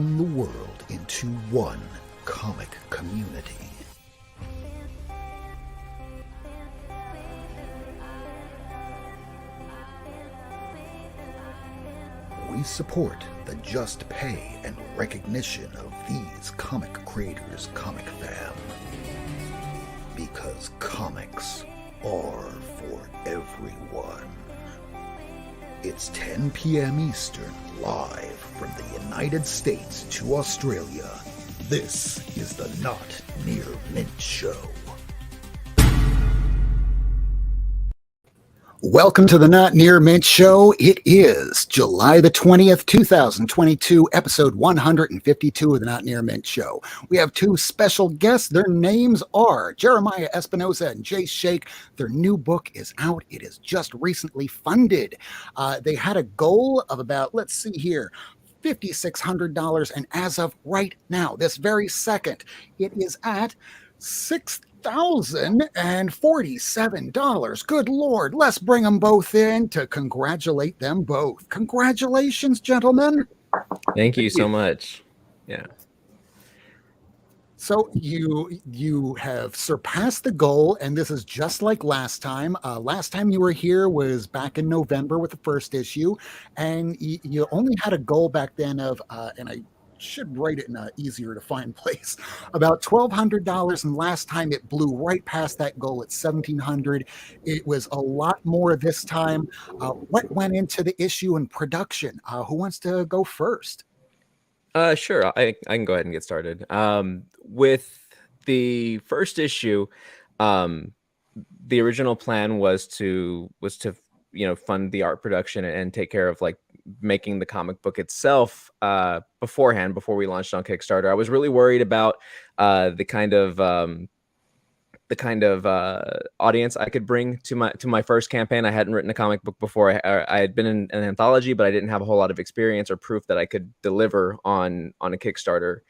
bound the world into one comic community. We support the just pay and recognition of these comic creators, comic fam. Because comics are for everyone. It's 10 p.m. Eastern, live from the United States to Australia. This is the Not Near Mint Show. Welcome to the Not Near Mint Show. It is July the 20th, 2022, episode 152 of the Not Near Mint Show. We have two special guests. Their names are Jeremian Espinoza and J. Schiek. Their new book is out. It is just recently funded. They had a goal of about, let's see here, $5,600. And as of right now, this very second, it is at $6,047. Good Lord, let's bring them both in to congratulate them both. Congratulations, gentlemen. Thank you so much. Yeah. So you have surpassed the goal, and this is just like last time. Last time you were here was back in November with the first issue, and you only had a goal back then of, and I should write it in an easier to find place, about $1,200, and last time it blew right past that goal at $1,700. It was a lot more this time. What went into the issue and production? Who wants to go first? Sure, I can go ahead and get started. With the first issue, the original plan was to fund the art production and take care of like making the comic book itself beforehand, before we launched on Kickstarter. I was really worried about the kind of audience I could bring to my first campaign. I hadn't written a comic book before. I had been in an anthology, but I didn't have a whole lot of experience or proof that I could deliver on a Kickstarter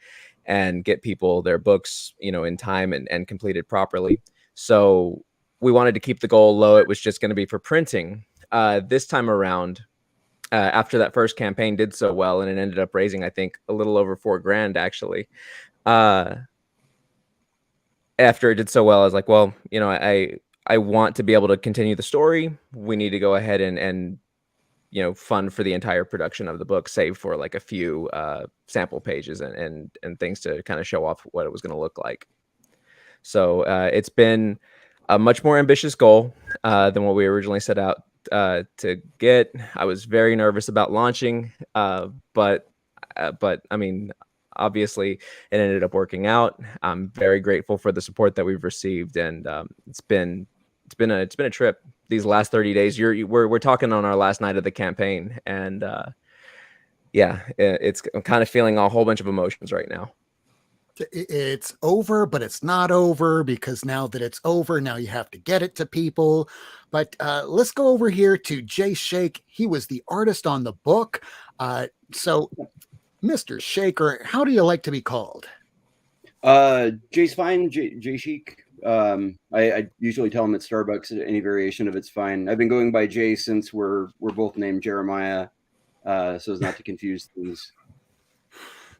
and get people their books, in time and completed properly. So we wanted to keep the goal low. It was just going to be for printing. This time around, after that first campaign did so well, and it ended up raising, I think, a little over $4,000 actually. After it did so well, I was like, well, I want to be able to continue the story. We need to go ahead and fund for the entire production of the book, save for like a few sample pages and things to kind of show off what it was going to look like. So it's been a much more ambitious goal than what we originally set out to get. I was very nervous about launching, but I mean, obviously it ended up working out. I'm very grateful for the support that we've received, and it's been a trip these last 30 days. We're talking on our last night of the campaign, and I'm kind of feeling a whole bunch of emotions right now. It's over, but it's not over, because now that it's over, now you have to get it to people. But let's go over here to J. Schiek. He was the artist on the book. So Mr. Shaker, how do you like to be called? Jay's fine. J Schiek. I usually tell him at Starbucks any variation of it's fine. I've been going by Jay since we're both named Jeremiah, so as not to confuse things.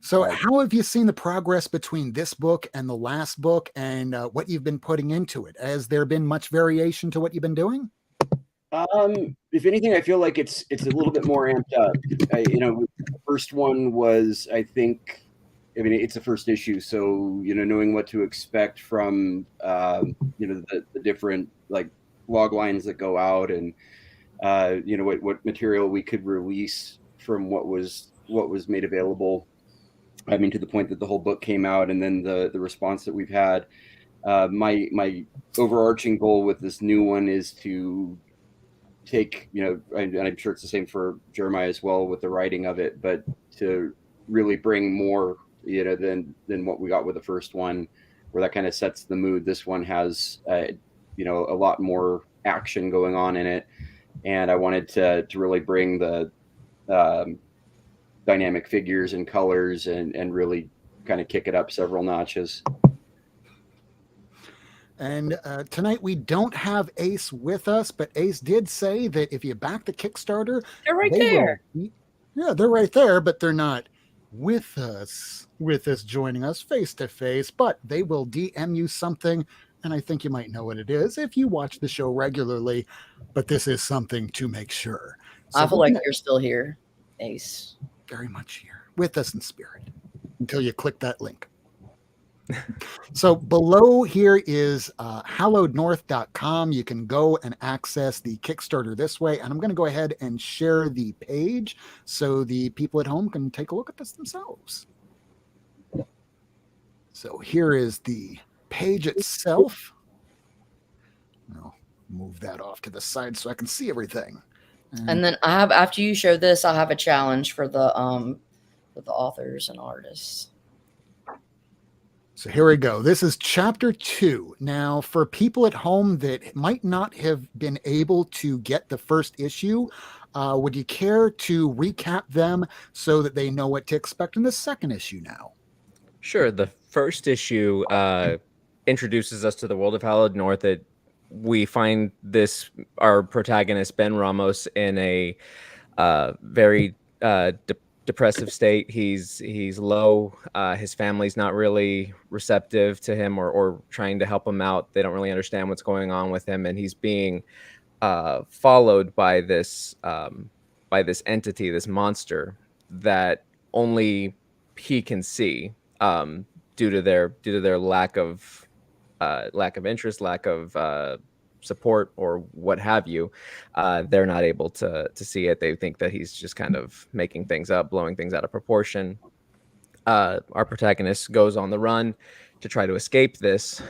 So how have you seen the progress between this book and the last book, and what you've been putting into it? Has there been much variation to what you've been doing? If anything, I feel like it's a little bit more amped up. The first one was, it's the first issue, so knowing what to expect from the different like log lines that go out, and what material we could release from what was made available. I mean, to the point that the whole book came out, and then the response that we've had. My overarching goal with this new one is to take, and I'm sure it's the same for Jeremiah as well with the writing of it, but to really bring more, than what we got with the first one, where that kind of sets the mood. This one has, a lot more action going on in it, and I wanted to really bring the dynamic figures and colors and really kind of kick it up several notches. And tonight we don't have Ace with us, but Ace did say that if you back the Kickstarter, they're right there. Yeah, they're right there, but they're not with us joining us face to face, but they will DM you something, and I think you might know what it is if you watch the show regularly, but this is something to make sure. So I feel like you're still here, Ace. very much here with us in spirit until you click that link. So below here is hallowednorth.com. You can go and access the Kickstarter this way. And I'm going to go ahead and share the page so the people at home can take a look at this themselves. So here is the page itself. I'll move that off to the side so I can see everything. And then I have, after you show this, I'll have a challenge for the authors and artists. So here we go. This is chapter 2. Now, for people at home that might not have been able to get the first issue, would you care to recap them so that they know what to expect in the second issue now? Sure. The first issue introduces us to the world of Hallowed North. We find our protagonist, Ben Ramos, in a very depressive state. He's low. His family's not really receptive to him or trying to help him out. They don't really understand what's going on with him, and he's being followed by this entity, this monster that only he can see, due to their lack of interest, lack of support, or what have you. They're not able to see it. They think that he's just kind of making things up, blowing things out of proportion. Our protagonist goes on the run to try to escape this,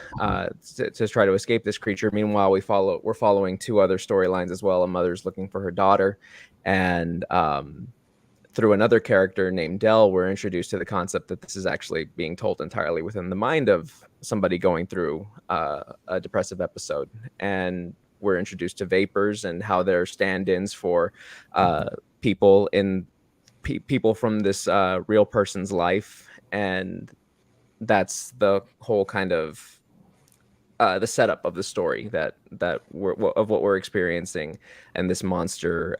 creature. Meanwhile, we're following 2 other storylines as well. A mother's looking for her daughter, and through another character named Dell, we're introduced to the concept that this is actually being told entirely within the mind of somebody going through a depressive episode. And we're introduced to vapors and how they're stand-ins for people from this real person's life. And that's the whole kind of the setup of the story of what we're experiencing, and this monster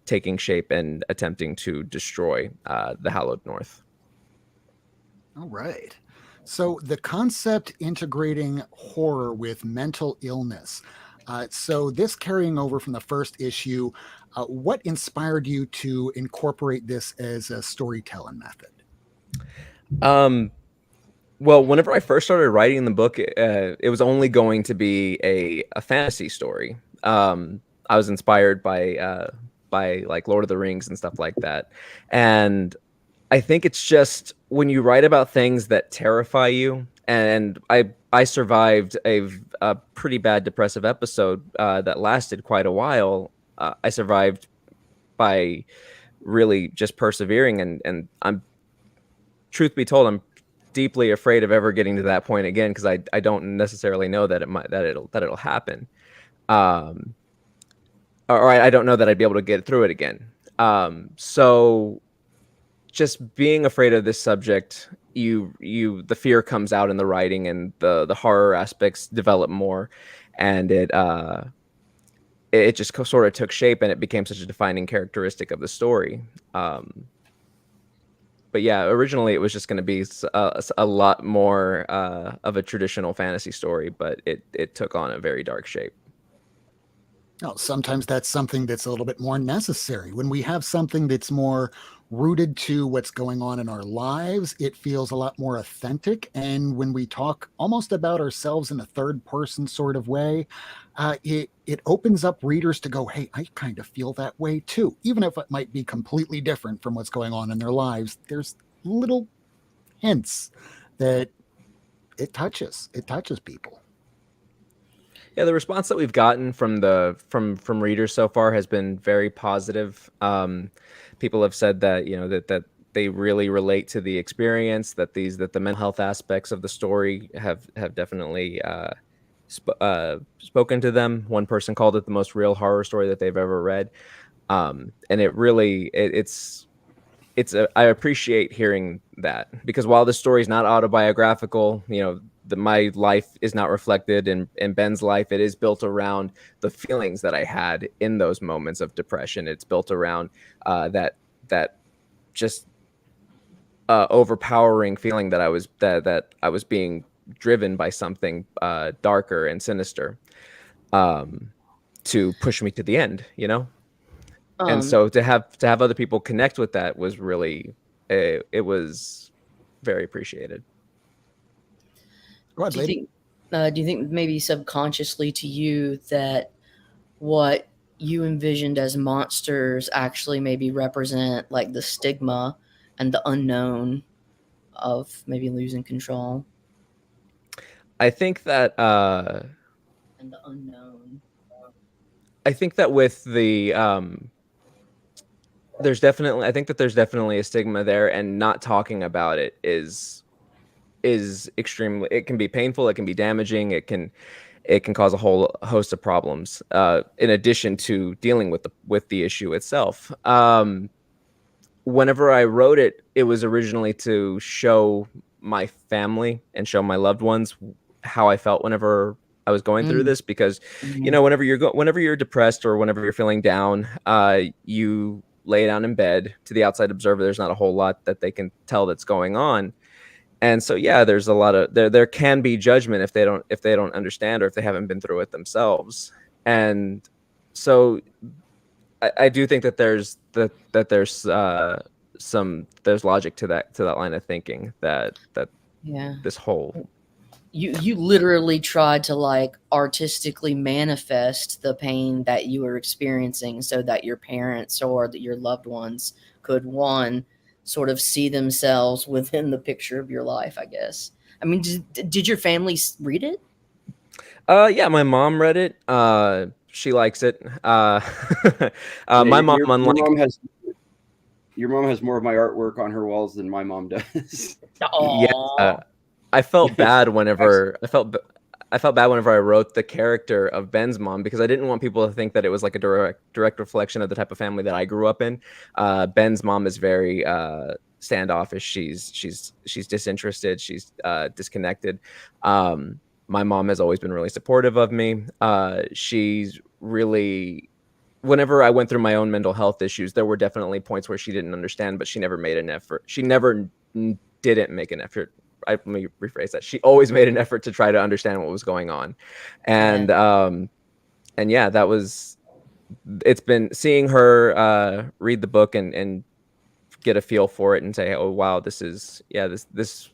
taking shape and attempting to destroy the Hallowed North. All right. So the concept integrating horror with mental illness. So this carrying over from the first issue, what inspired you to incorporate this as a storytelling method? Well, whenever I first started writing the book, it was only going to be a fantasy story. I was inspired by like Lord of the Rings and stuff like that. And I think it's just when you write about things that terrify you, and I survived a pretty bad depressive episode that lasted quite a while. I survived by really just persevering, and I'm, truth be told, I'm deeply afraid of ever getting to that point again, because I don't necessarily know that it'll happen. Or I don't know that I'd be able to get through it again. So just being afraid of this subject, the fear comes out in the writing, and the horror aspects develop more, and it just sort of took shape, and it became such a defining characteristic of the story. But yeah, originally it was just going to be a lot more of a traditional fantasy story, but it took on a very dark shape. Oh, sometimes that's something that's a little bit more necessary. When we have something that's more rooted to what's going on in our lives, it feels a lot more authentic. And when we talk almost about ourselves in a third person sort of way, it opens up readers to go, hey, I kind of feel that way too. Even if it might be completely different from what's going on in their lives, there's little hints that it touches people. Yeah, the response that we've gotten from readers so far has been very positive. People have said that that they really relate to the experience, that the mental health aspects of the story have definitely spoken to them. One person called it the most real horror story that they've ever read, and it really I appreciate hearing that, because while the story is not autobiographical, my life is not reflected in Ben's life. It is built around the feelings that I had in those moments of depression. It's built around that just overpowering feeling that I was being driven by something darker and sinister, to push me to the end, you know. And Um, so to have other people connect with that was really, it was very appreciated. Go ahead, do you lady. think do you think maybe subconsciously to you that what you envisioned as monsters actually maybe represent like the stigma and the unknown of maybe losing control I think that and the unknown? I think that with the there's definitely, I think that there's definitely a stigma there, and not talking about it is extremely, it can be painful, it can be damaging, it can cause a whole host of problems, in addition to dealing with the issue itself. Whenever I wrote it, it was originally to show my family and show my loved ones how I felt whenever I was going through Mm, this, because you mhm. know, whenever you're depressed or whenever you're feeling down, you lay down in bed. To the outside observer, there's not a whole lot that they can tell that's going on. And so yeah, there's a lot of, there can be judgment if they don't understand, or if they haven't been through it themselves. And so I do think that there's there's logic to that line of thinking, that Yeah. this whole, You literally tried to like artistically manifest the pain that you were experiencing so that your parents or that your loved ones could one sort of see themselves within the picture of your life, I guess. I mean, did your family read it? yeah, my mom read it. She likes it. Yeah, My mom, your unlike, mom has more of my artwork on her walls than my mom does. yeah, Oh, I felt Yes, bad actually, whenever I felt bad whenever I wrote the character of Ben's mom, because I didn't want people to think that it was like a direct reflection of the type of family that I grew up in. Ben's mom is very standoffish. She's disinterested. She's disconnected. My mom has always been really supportive of me. She's really, whenever I went through my own mental health issues, there were definitely points where she didn't understand, but she never made an effort. She never didn't make an effort. Let me rephrase that. She always made an effort to try to understand what was going on. yeah. And yeah, that was, it's been seeing her read the book and get a feel for it and say, oh wow, this is, yeah, this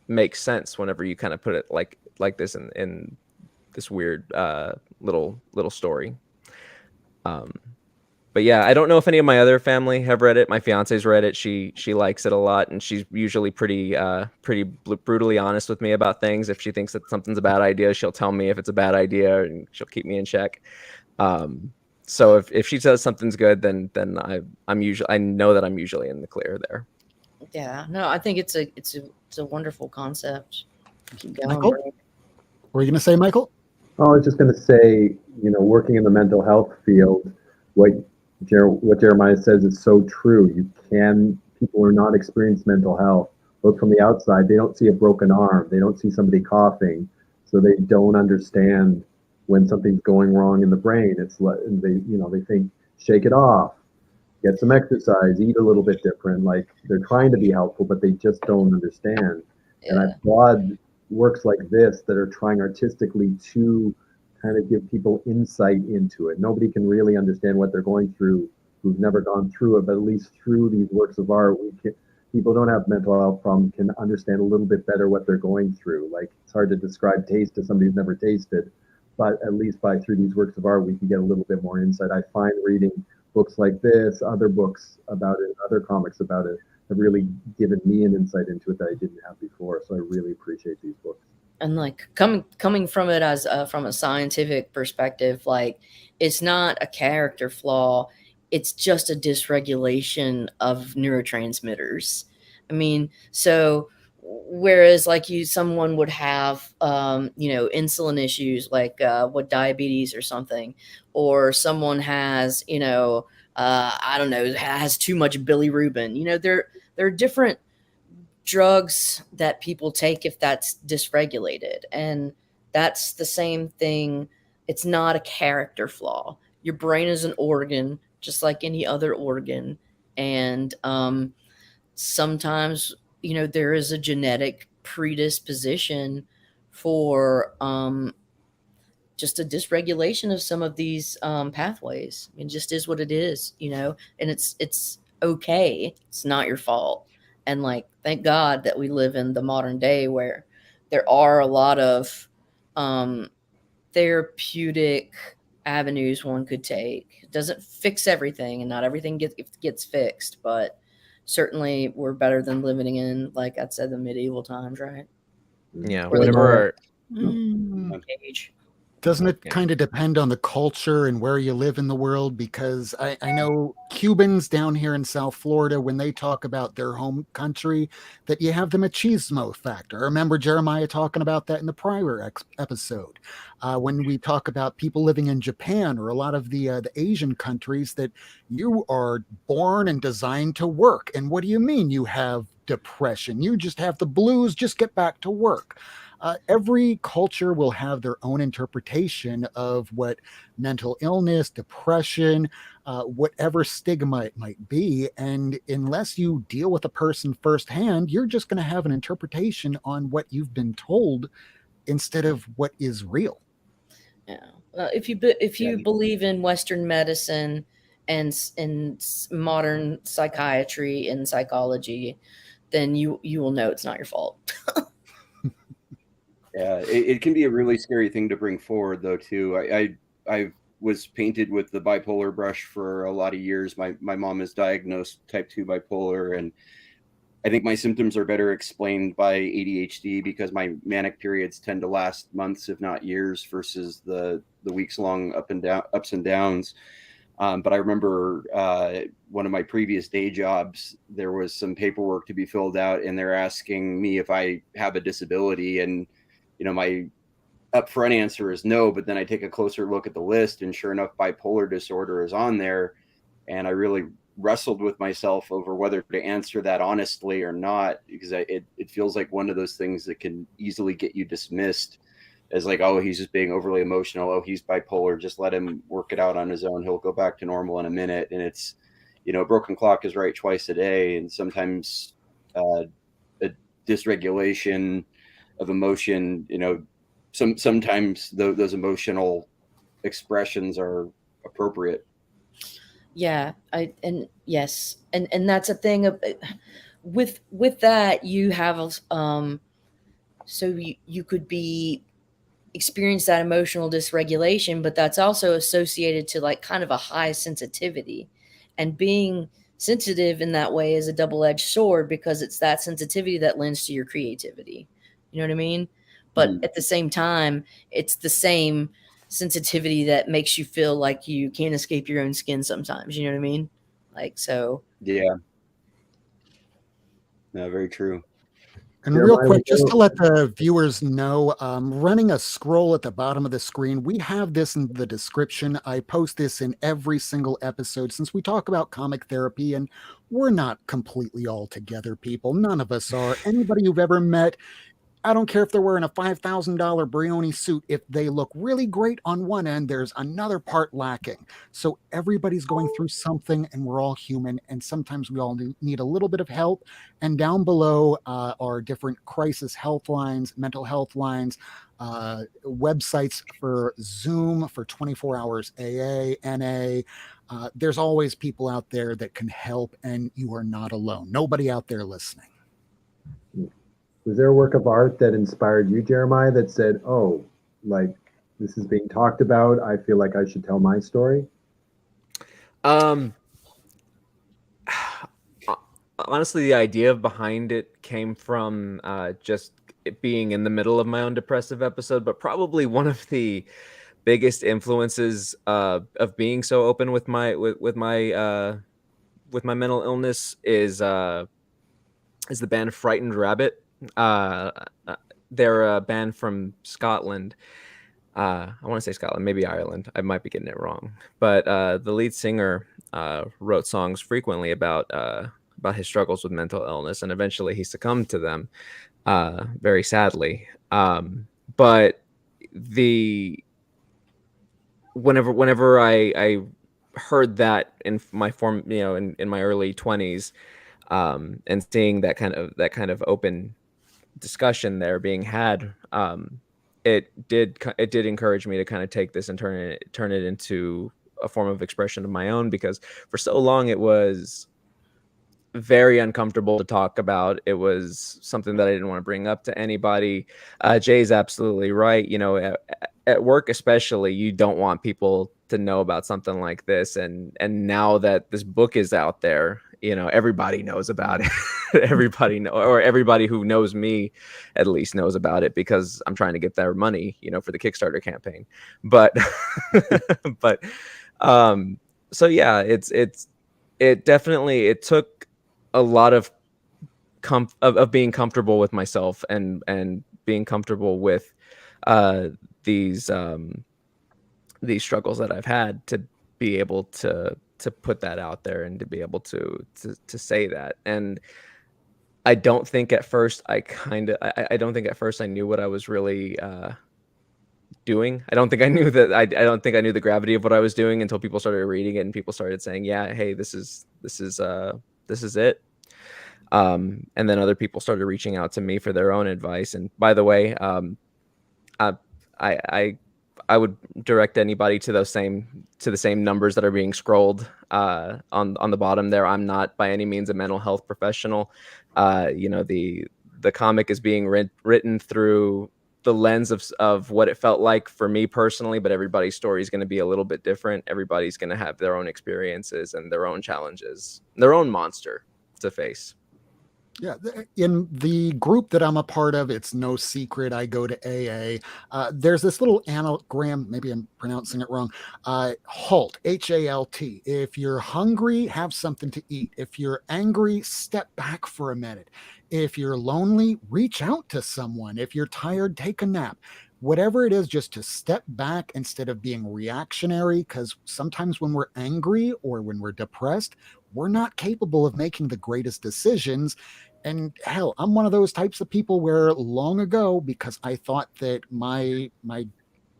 makes sense whenever you kind of put it like this in this weird little story. Um, but yeah, I don't know if any of my other family have read it. My fiance's read it. She likes it a lot, and she's usually pretty brutally honest with me about things. If she thinks that something's a bad idea, she'll tell me if it's a bad idea, and she'll keep me in check. Um, so if she says something's good, then I know that I'm usually in the clear there. Yeah. No, I think it's a wonderful concept. Keep going, Michael, bro. what were you going to say, Michael? Oh, I was just going to say, working in the mental health field, what what Jeremiah says is so true. People who are not experienced mental health look from the outside. They don't see a broken arm. They don't see somebody coughing, so they don't understand when something's going wrong in the brain. They think shake it off, get some exercise, eat a little bit different. Like they're trying to be helpful, but they just don't understand. And I Yeah. applaud works like this that are trying artistically to kind of give people insight into it. Nobody can really understand what they're going through who've never gone through it, but at least through these works of art, people don't have mental health problems can understand a little bit better what they're going through. Like it's hard to describe taste to somebody who's never tasted, but at least through these works of art, we can get a little bit more insight. I find reading books like this, other books about it, other comics about it, have really given me an insight into it that I didn't have before. So I really appreciate these books. And like coming from it as from a scientific perspective, like it's not a character flaw, it's just a dysregulation of neurotransmitters. I mean, so whereas like someone would have insulin issues like what diabetes or something, or someone has I don't know, has too much bilirubin, there are different drugs that people take if that's dysregulated. And that's the same thing. It's not a character flaw. Your brain is an organ, just like any other organ. And sometimes you know, there is a genetic predisposition for just a dysregulation of some of these pathways. It just is what it is, you know, and it's okay. It's not your fault. And like, thank God that we live in the modern day where there are a lot of therapeutic avenues one could take. It doesn't fix everything, and not everything gets fixed, but certainly we're better than living in, like I said, the medieval times, right? Yeah, Or the whenever age. Doesn't it Yeah. kind of depend on the culture and where you live in the world? Because I know Cubans down here in South Florida, when they talk about their home country, that you have the machismo factor. I remember Jeremiah talking about that in the prior episode. When we talk about people living in Japan or a lot of the Asian countries, that you are born and designed to work. And what do you mean you have depression? You just have the blues, just get back to work. Every culture will have their own interpretation of what mental illness, depression, whatever stigma it might be. And unless you deal with a person firsthand, you're just going to have an interpretation on what you've been told instead of what is real. Yeah. If you believe in Western medicine and modern psychiatry and psychology, then you will know it's not your fault. Yeah, it can be a really scary thing to bring forward, though. Too, I was painted with the bipolar brush for a lot of years. My mom is diagnosed type 2 bipolar, and I think my symptoms are better explained by ADHD because my manic periods tend to last months, if not years, versus the weeks long ups and downs. But I remember one of my previous day jobs, there was some paperwork to be filled out, and they're asking me if I have a disability, and my upfront answer is no. But then I take a closer look at the list, and sure enough, bipolar disorder is on there, and I really wrestled with myself over whether to answer that honestly or not, because it feels like one of those things that can easily get you dismissed as like, oh, he's just being overly emotional. Oh, he's bipolar. Just let him work it out on his own. He'll go back to normal in a minute. And it's, a broken clock is right twice a day. And sometimes a dysregulation of emotion, sometimes those emotional expressions are appropriate. Yeah, yes, and that's a thing of with that you have so you could be experience that emotional dysregulation, but that's also associated to like kind of a high sensitivity, and being sensitive in that way is a double-edged sword because it's that sensitivity that lends to your creativity. You know what I mean? But at the same time, it's the same sensitivity that makes you feel like you can't escape your own skin sometimes. You know what I mean? Like, so. Yeah. No, very true. And real quick, just to let the viewers know, running a scroll at the bottom of the screen, we have this in the description. I post this in every single episode since we talk about comic therapy, and we're not completely all together, people. None of us are. Anybody you've ever met, I don't care if they're wearing a $5,000 Brioni suit. If they look really great on one end, there's another part lacking. So everybody's going through something, and we're all human. And sometimes we all need a little bit of help. And down below are different crisis health lines, mental health lines, websites for Zoom, for 24 hours AA, NA. There's always people out there that can help, and you are not alone. Nobody out there listening. Was there a work of art that inspired you, Jeremiah, that said, oh, like this is being talked about, I feel like I should tell my story? Honestly, the idea behind it came from just it being in the middle of my own depressive episode, but probably one of the biggest influences of being so open with my mental illness is the band Frightened Rabbit. They're a band from Scotland. I want to say Scotland, maybe Ireland. I might be getting it wrong. But the lead singer wrote songs frequently about his struggles with mental illness, and eventually he succumbed to them, very sadly. But whenever I heard that in my in my early 20s, and seeing that kind of open discussion there being had, it did encourage me to kind of take this and turn it into a form of expression of my own, because for so long it was very uncomfortable to talk about. It was something that I didn't want to bring up to anybody. Jay's absolutely right. At work especially, you don't want people to know about something like this. And now that this book is out there, everybody knows about it. Everybody who knows me at least knows about it, because I'm trying to get their money, for the Kickstarter campaign. But but so yeah, it definitely, it took a lot of of being comfortable with myself, and being comfortable with uh these struggles that I've had, to be able to put that out there, and to be able to say that. And I don't think at first I don't think at first I knew what I was really doing. I don't think I knew that I don't think I knew the gravity of what I was doing until people started reading it, and people started saying, yeah, hey, this is it. And then other people started reaching out to me for their own advice. And by the way, I I I would direct anybody to the same numbers that are being scrolled on the bottom there. I'm not by any means a mental health professional. The comic is being written through the lens of what it felt like for me personally, but everybody's story is going to be a little bit different. Everybody's going to have their own experiences and their own challenges, their own monster to face. Yeah, in the group that I'm a part of, it's no secret I go to AA. There's this little anagram, maybe I'm pronouncing it wrong. HALT, HALT. If you're hungry, have something to eat. If you're angry, step back for a minute. If you're lonely, reach out to someone. If you're tired, take a nap. Whatever it is, just to step back instead of being reactionary, because sometimes when we're angry or when we're depressed, we're not capable of making the greatest decisions. And hell, I'm one of those types of people where long ago, because I thought that my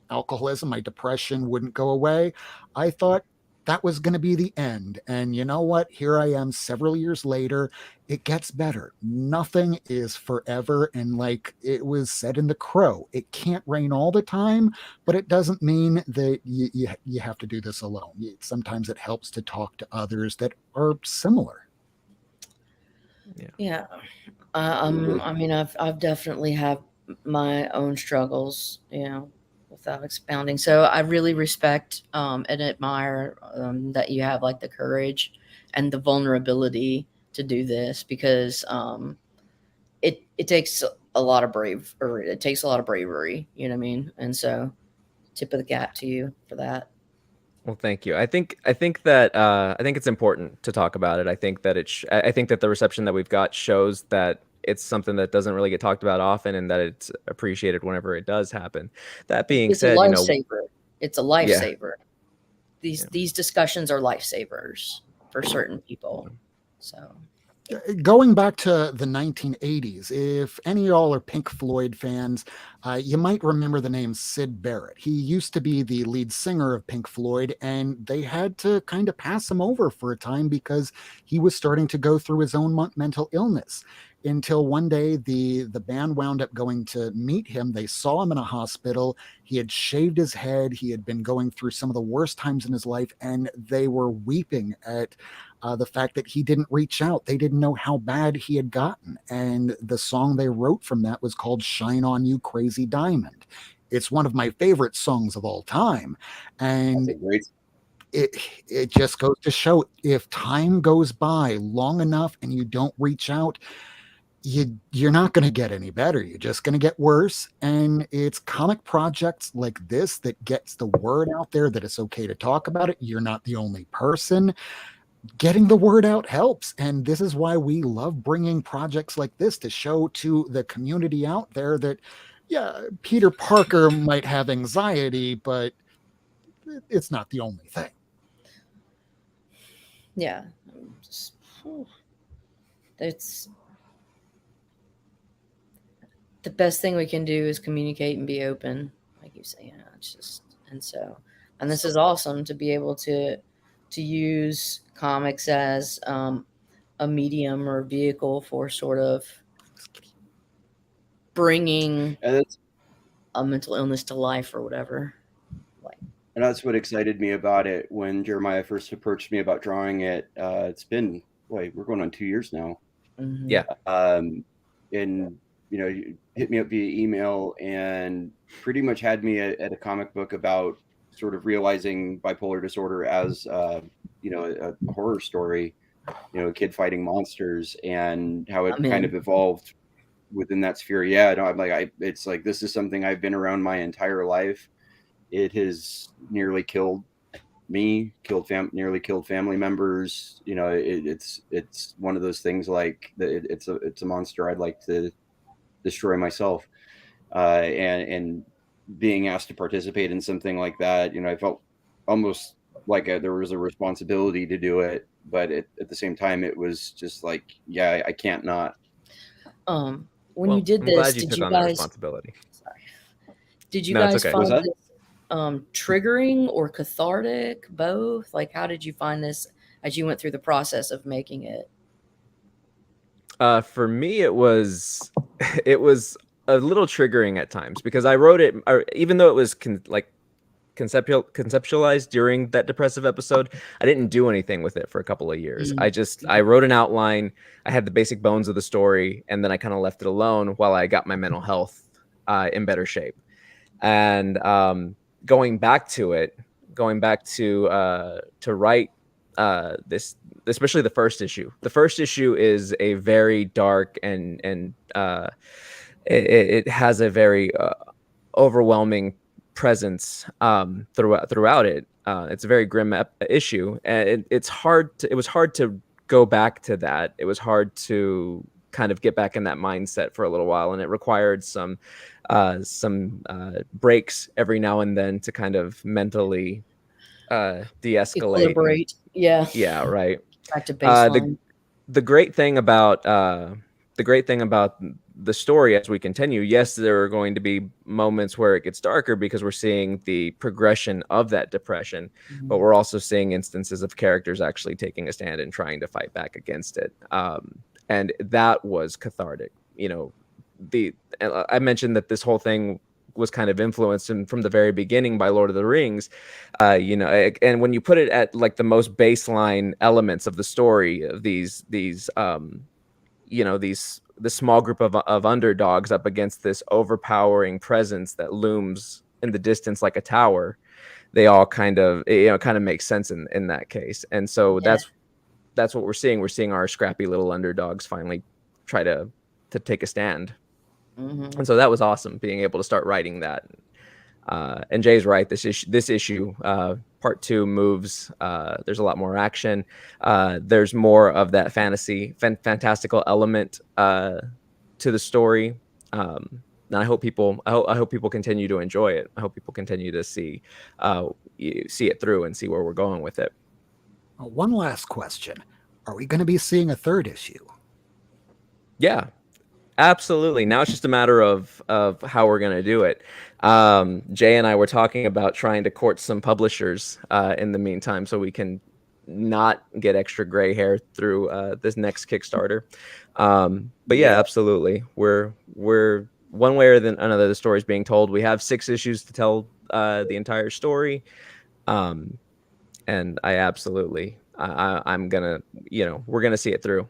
alcoholism, my depression wouldn't go away, I thought that was going to be the end. And you know what? Here I am several years later. It gets better. Nothing is forever. And like it was said in The Crow, it can't rain all the time, but it doesn't mean that you have to do this alone. Sometimes it helps to talk to others that are similar. Yeah. I mean, I've definitely had my own struggles, without expounding. So I really respect and admire that you have like the courage and the vulnerability to do this, because it takes a lot of it takes a lot of bravery, you know what I mean? And so tip of the cap to you for that. Well, thank you. I think that I think it's important to talk about it. I think that I think that the reception that we've got shows that it's something that doesn't really get talked about often, and that it's appreciated whenever it does happen. That being It's a said, lifesaver. It's a yeah, lifesaver. These discussions are lifesavers for certain people. So Going back to the 1980s, if any of y'all are Pink Floyd fans, you might remember the name Syd Barrett. He used to be the lead singer of Pink Floyd, and they had to kind of pass him over for a time because he was starting to go through his own mental illness. Until one day, the band wound up going to meet him. They saw him in a hospital. He had shaved his head. He had been going through some of the worst times in his life, and they were weeping at the fact that he didn't reach out. They didn't know how bad he had gotten. And the song they wrote from that was called Shine On You Crazy Diamond. It's one of my favorite songs of all time. And That's a great. it just goes to show, if time goes by long enough and you don't reach out, you're not going to get any better. You're just going to get worse. And it's comic projects like this that gets the word out there that it's okay to talk about it. You're not the only person. Getting the word out helps. And this is why we love bringing projects like this to show to the community out there that, yeah, Peter Parker might have anxiety, but it's not the only thing. yeah, it's the best thing we can do is communicate and be open, like you say. It's just, and this is awesome to be able to use comics as a medium or vehicle for sort of bringing a mental illness to life or whatever. And that's what excited me about it when Jeremiah first approached me about drawing it. It's been, we're going on 2 years now. Mm-hmm. Yeah. And, you hit me up via email and pretty much had me at a comic book about sort of realizing bipolar disorder as, a horror story, a kid fighting monsters and how it kind of evolved within that sphere. Yeah, no, I'm like, it's like, this is something I've been around my entire life. It has nearly killed me, nearly killed family members. It's one of those things like it's a monster I'd like to destroy myself. And being asked to participate in something like that, I felt almost like there was a responsibility to do it, but at the same time, it was just like, yeah, I can't not. When you did this, did you guys responsibility? Sorry. Did you guys find this triggering or cathartic, both? Like, how did you find this as you went through the process of making it? For me, it was a little triggering at times because I wrote it, even though it was conceptualized during that depressive episode, I didn't do anything with it for a couple of years. I wrote an outline, I had the basic bones of the story, and then I kind of left it alone while I got my mental health in better shape. And going back to write this, especially the first issue. The first issue is a very dark and it has a very overwhelming presence throughout it. It's a very grim issue, and it was hard to go back to that. It was hard to kind of get back in that mindset for a little while, and it required some breaks every now and then to kind of mentally de-escalate. Equilibrate. Yeah, right. Back to baseline. The great thing about the story as we continue, yes, there are going to be moments where it gets darker because we're seeing the progression of that depression, but we're also seeing instances of characters actually taking a stand and trying to fight back against it. And that was cathartic. I mentioned that this whole thing was kind of influenced from the very beginning by Lord of the Rings, and when you put it at like the most baseline elements of the story of this small group of underdogs up against this overpowering presence that looms in the distance like a tower, they all kind of make sense in that case. And so that's what we're seeing. We're seeing our scrappy little underdogs finally try to take a stand. And so that was awesome, being able to start writing that. And Jay's right. This issue, part 2 moves. There's a lot more action. There's more of that fantastical element to the story. And I hope people continue to enjoy it. I hope people continue to see it through and see where we're going with it. One last question: are we going to be seeing a 3rd issue? Yeah. Absolutely. Now it's just a matter of how we're going to do it. Jay and I were talking about trying to court some publishers in the meantime, so we can not get extra gray hair through this next Kickstarter. But yeah, absolutely. We're one way or another, the story's being told. We have 6 issues to tell the entire story. And I absolutely, I'm gonna, we're gonna see it through.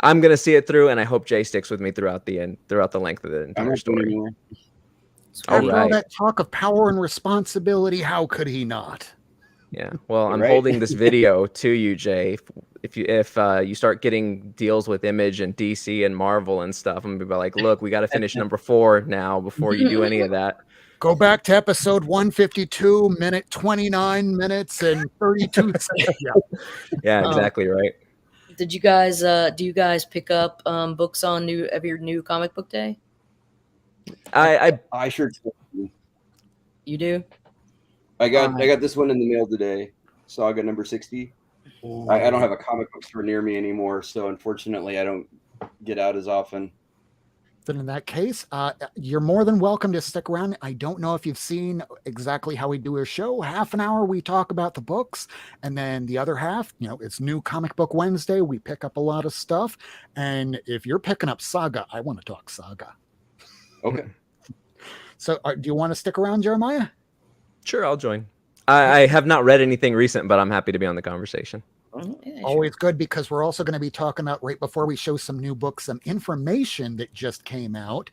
I'm gonna see it through, and I hope Jay sticks with me throughout the length of the entire story. After all that talk of power and responsibility, how could he not? Yeah. Well, I'm holding this video to you, Jay. If you start getting deals with Image and DC and Marvel and stuff, I'm gonna be like, look, we got to finish number 4 now before you do any of that. Go back to episode 152, minute 29 minutes and 32 seconds. Yeah, exactly right. Did you guys do you guys pick up books on your new comic book day? I sure do. You do? I got this one in the mail today. Saga number 60. I don't have a comic book store near me anymore, so unfortunately I don't get out as often. Then in that case, you're more than welcome to stick around. I don't know if you've seen exactly how we do a show. Half an hour, we talk about the books. And then the other half, it's New Comic Book Wednesday. We pick up a lot of stuff. And if you're picking up Saga, I want to talk Saga. Okay. So do you want to stick around, Jeremiah? Sure, I'll join. I have not read anything recent, but I'm happy to be on the conversation. Yeah, Always good, because we're also going to be talking about, right before we show some new books, some information that just came out.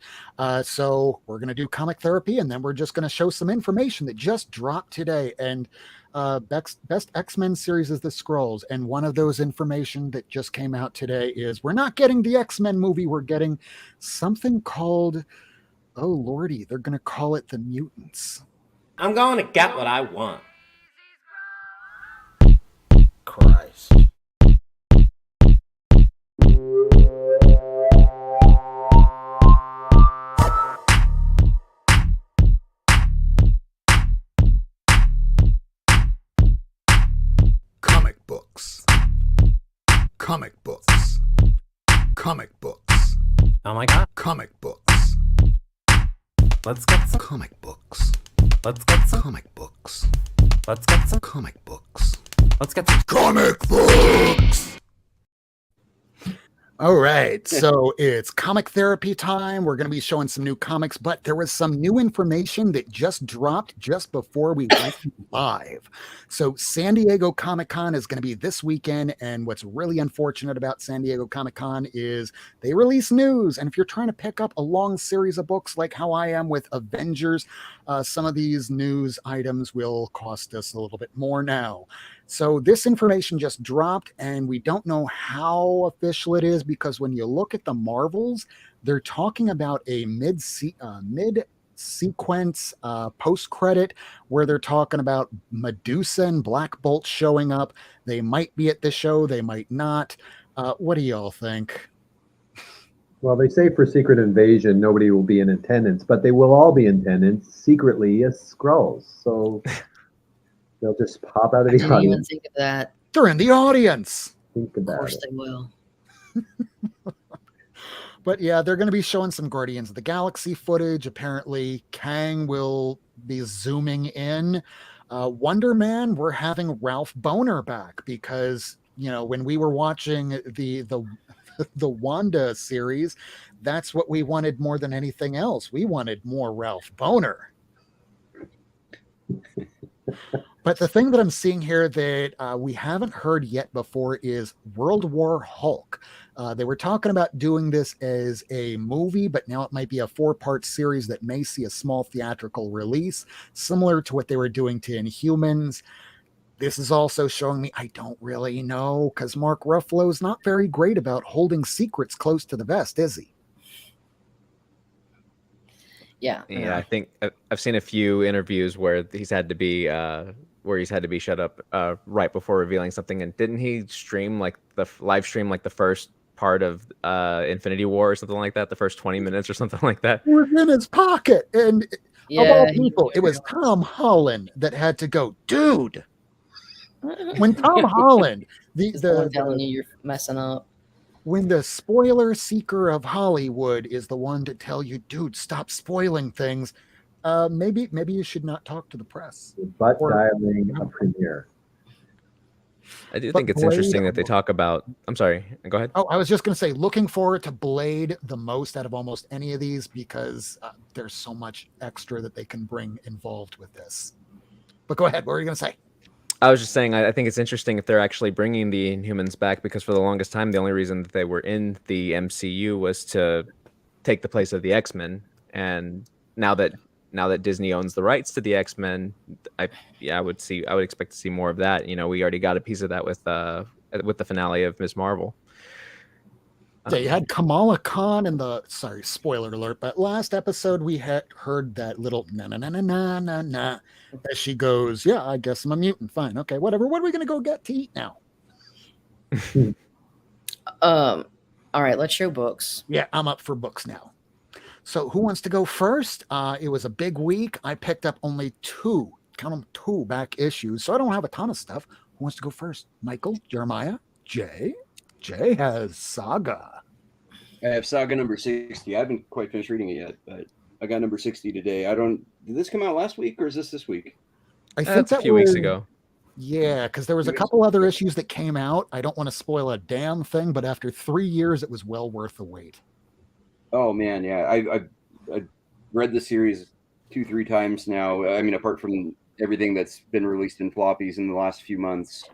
So we're going to do comic therapy, and then we're just going to show some information that just dropped today. And best X-Men series is the Skrulls. And one of those information that just came out today is we're not getting the X-Men movie. We're getting something called, oh Lordy, they're going to call it the Mutants. I'm going to get what I want. Christ. Comic books. Comic books. Comic books. Oh my god. Comic books. Let's get some. Comic books. Let's get some. Comic books. Let's get some. Comic books. Let's get some. Comic books. All right, so it's comic therapy time. We're going to be showing some new comics, but there was some new information that just dropped just before we went live. So San Diego Comic-Con is going to be this weekend, and what's really unfortunate about San Diego Comic-Con is they release news, and if you're trying to pick up a long series of books like how I am with Avengers, some of these news items will cost us a little bit more now. So this information just dropped, and we don't know how official it is, because when you look at the Marvels, they're talking about a mid-sequence post-credit where they're talking about Medusa and Black Bolt showing up. They might be at the show, they might not. What do y'all think? Well, they say for Secret Invasion, nobody will be in attendance, but they will all be in attendance secretly as Skrulls. So they'll just pop out of I the didn't even audience. think of that. They're in the audience. Think Of about course it. they will. But yeah, they're going to be showing some Guardians of the Galaxy footage. Apparently, Kang will be zooming in. Wonder Man, we're having Ralph Bohner back, because when we were watching the Wanda series, that's what we wanted more than anything else. We wanted more Ralph Bohner. But the thing that I'm seeing here that we haven't heard yet before is World War Hulk. They were talking about doing this as a movie, but now it might be a 4-part series that may see a small theatrical release, similar to what they were doing to Inhumans. This is also showing me I don't really know, because Mark Ruffalo's not very great about holding secrets close to the vest, is he? Yeah. Yeah, I think I've seen a few interviews where he's had to be shut up right before revealing something. And didn't he stream live stream the first part of Infinity War or something like that, the first 20 minutes or something like that? It was in his pocket, and of all people, it was Tom Holland that had to go, dude. When Tom Holland, the one telling you you're messing up. When the spoiler seeker of Hollywood is the one to tell you, dude, stop spoiling things, maybe you should not talk to the press. Butt dialing a premiere. I do think it's interesting that they talk about. I'm sorry, go ahead. Oh, I was just going to say, looking forward to Blade the most out of almost any of these, because there's so much extra that they can bring involved with this. But go ahead. What were you going to say? I was just saying, I think it's interesting if they're actually bringing the Inhumans back, because for the longest time, the only reason that they were in the MCU was to take the place of the X-Men. And now that Disney owns the rights to the X-Men, I would expect to see more of that. We already got a piece of that with the finale of Ms. Marvel. Yeah, you had Kamala Khan in spoiler alert, but last episode we had heard that little na as she goes, yeah, I guess I'm a mutant. Fine. Okay, whatever. What are we going to go get to eat now? All right, let's show books. Yeah, I'm up for books now. So who wants to go first? It was a big week. I picked up only two back issues, so I don't have a ton of stuff. Who wants to go first? Michael, Jeremiah, Jay? Jay has Saga. I have Saga number 60. I haven't quite finished reading it yet, but I got number 60 today. Did this come out last week or is this week? I think That's a that few weeks was, ago. yeah, because there was a couple other issues that came out. I don't want to spoil a damn thing, but after 3 years, it was well worth the wait. Oh man, yeah. I've read the series 2-3 times now. I mean, apart from everything that's been released in floppies in the last few months,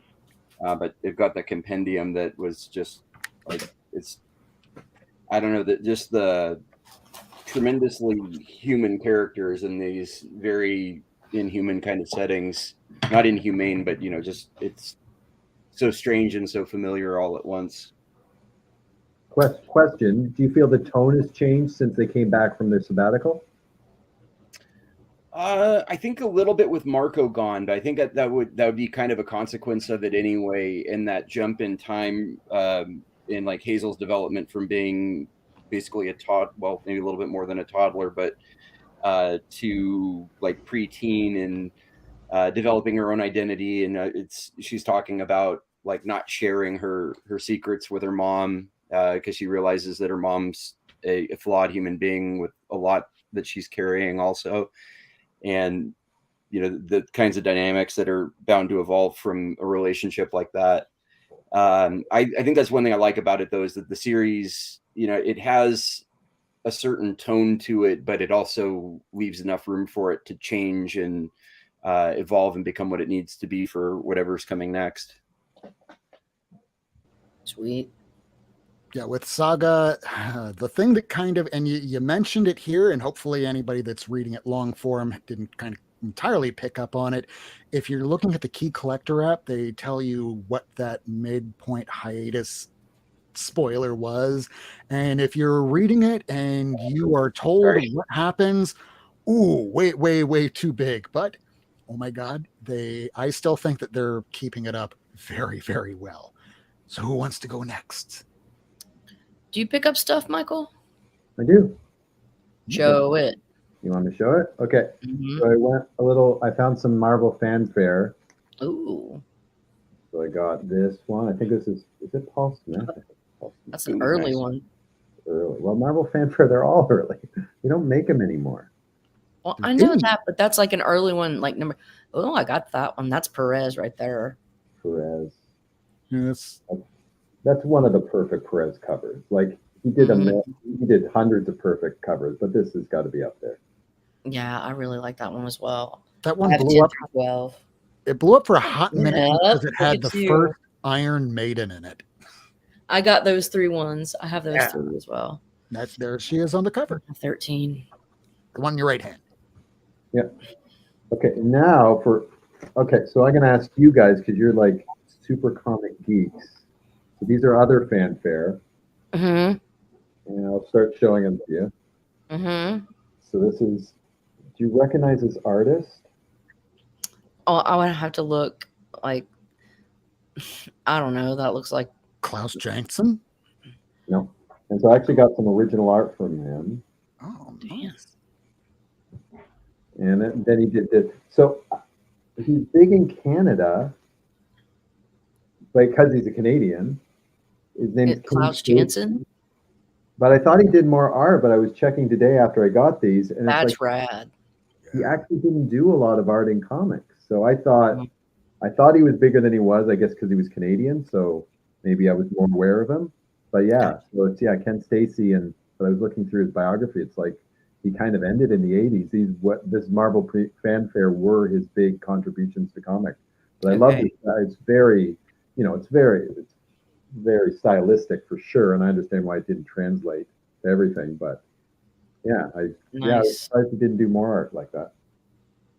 but they've got the compendium that was just like I don't know, that just the tremendously human characters in these very inhuman kind of settings. Not inhumane, but just it's so strange and so familiar all at once. Question: do you feel the tone has changed since they came back from their sabbatical? I think a little bit with Marco gone, but I think that would be kind of a consequence of it anyway. In that jump in time, in like Hazel's development from being basically well, maybe a little bit more than a toddler, but to like preteen and developing her own identity, and she's talking about like not sharing her secrets with her mom because she realizes that her mom's a flawed human being with a lot that she's carrying also. And the kinds of dynamics that are bound to evolve from a relationship like that. I think that's one thing I like about it, though, is that the series, it has a certain tone to it, but it also leaves enough room for it to change and evolve and become what it needs to be for whatever's coming next. Sweet. Yeah, with Saga, the thing that kind of, and you mentioned it here, and hopefully anybody that's reading it long form didn't kind of entirely pick up on it. If you're looking at the Key Collector app, they tell you what that midpoint hiatus spoiler was. And if you're reading it and you are told what happens, ooh, way too big. But oh my God, I still think that they're keeping it up very, very well. So who wants to go next? Do you pick up stuff, Michael? I do. Show it. You want me to show it? Okay. Mm-hmm. So I found some Marvel fanfare. Ooh. So I got this one. I think is it Paul Smith? That's an early one. Early. Well, Marvel fanfare, they're all early. They don't make them anymore. Well, I know that, but that's like an early one. Like I got that one. That's Perez right there. Perez. Yes. That's one of the perfect Perez covers. Like he did he did hundreds of perfect covers, but this has got to be up there. Yeah, I really like that one as well. That one blew up. 12. It blew up for a hot minute because it had the you. first Iron Maiden in it. I got those 3 ones. I have those 3 as well. There she is on the cover. 13. The one in your right hand. Yeah. Okay, now so I'm gonna ask you guys because you're like super comic geeks. So these are other fanfare. Mm-hmm. And I'll start showing them to you. Mm-hmm. So this is, do you recognize this artist? Oh, I would have to look like, I don't know. That looks like Klaus Janson? No. And so I actually got some original art from him. Oh, nice. And then he did this. So he's big in Canada because he's a Canadian. His name is Klaus Janson. But I thought he did more art, but I was checking today after I got these. And that's it's rad. He actually didn't do a lot of art in comics. So I thought he was bigger than he was, I guess, because he was Canadian. So maybe I was more aware of him. But yeah, so it's Ken Stacy, but I was looking through his biography. It's like he kind of ended in the 80s. This Marvel fanfare were his big contributions to comics. But I love it. It's very, it's very stylistic for sure, and I understand why it didn't translate to everything. But yeah, I was surprised he didn't do more art like that.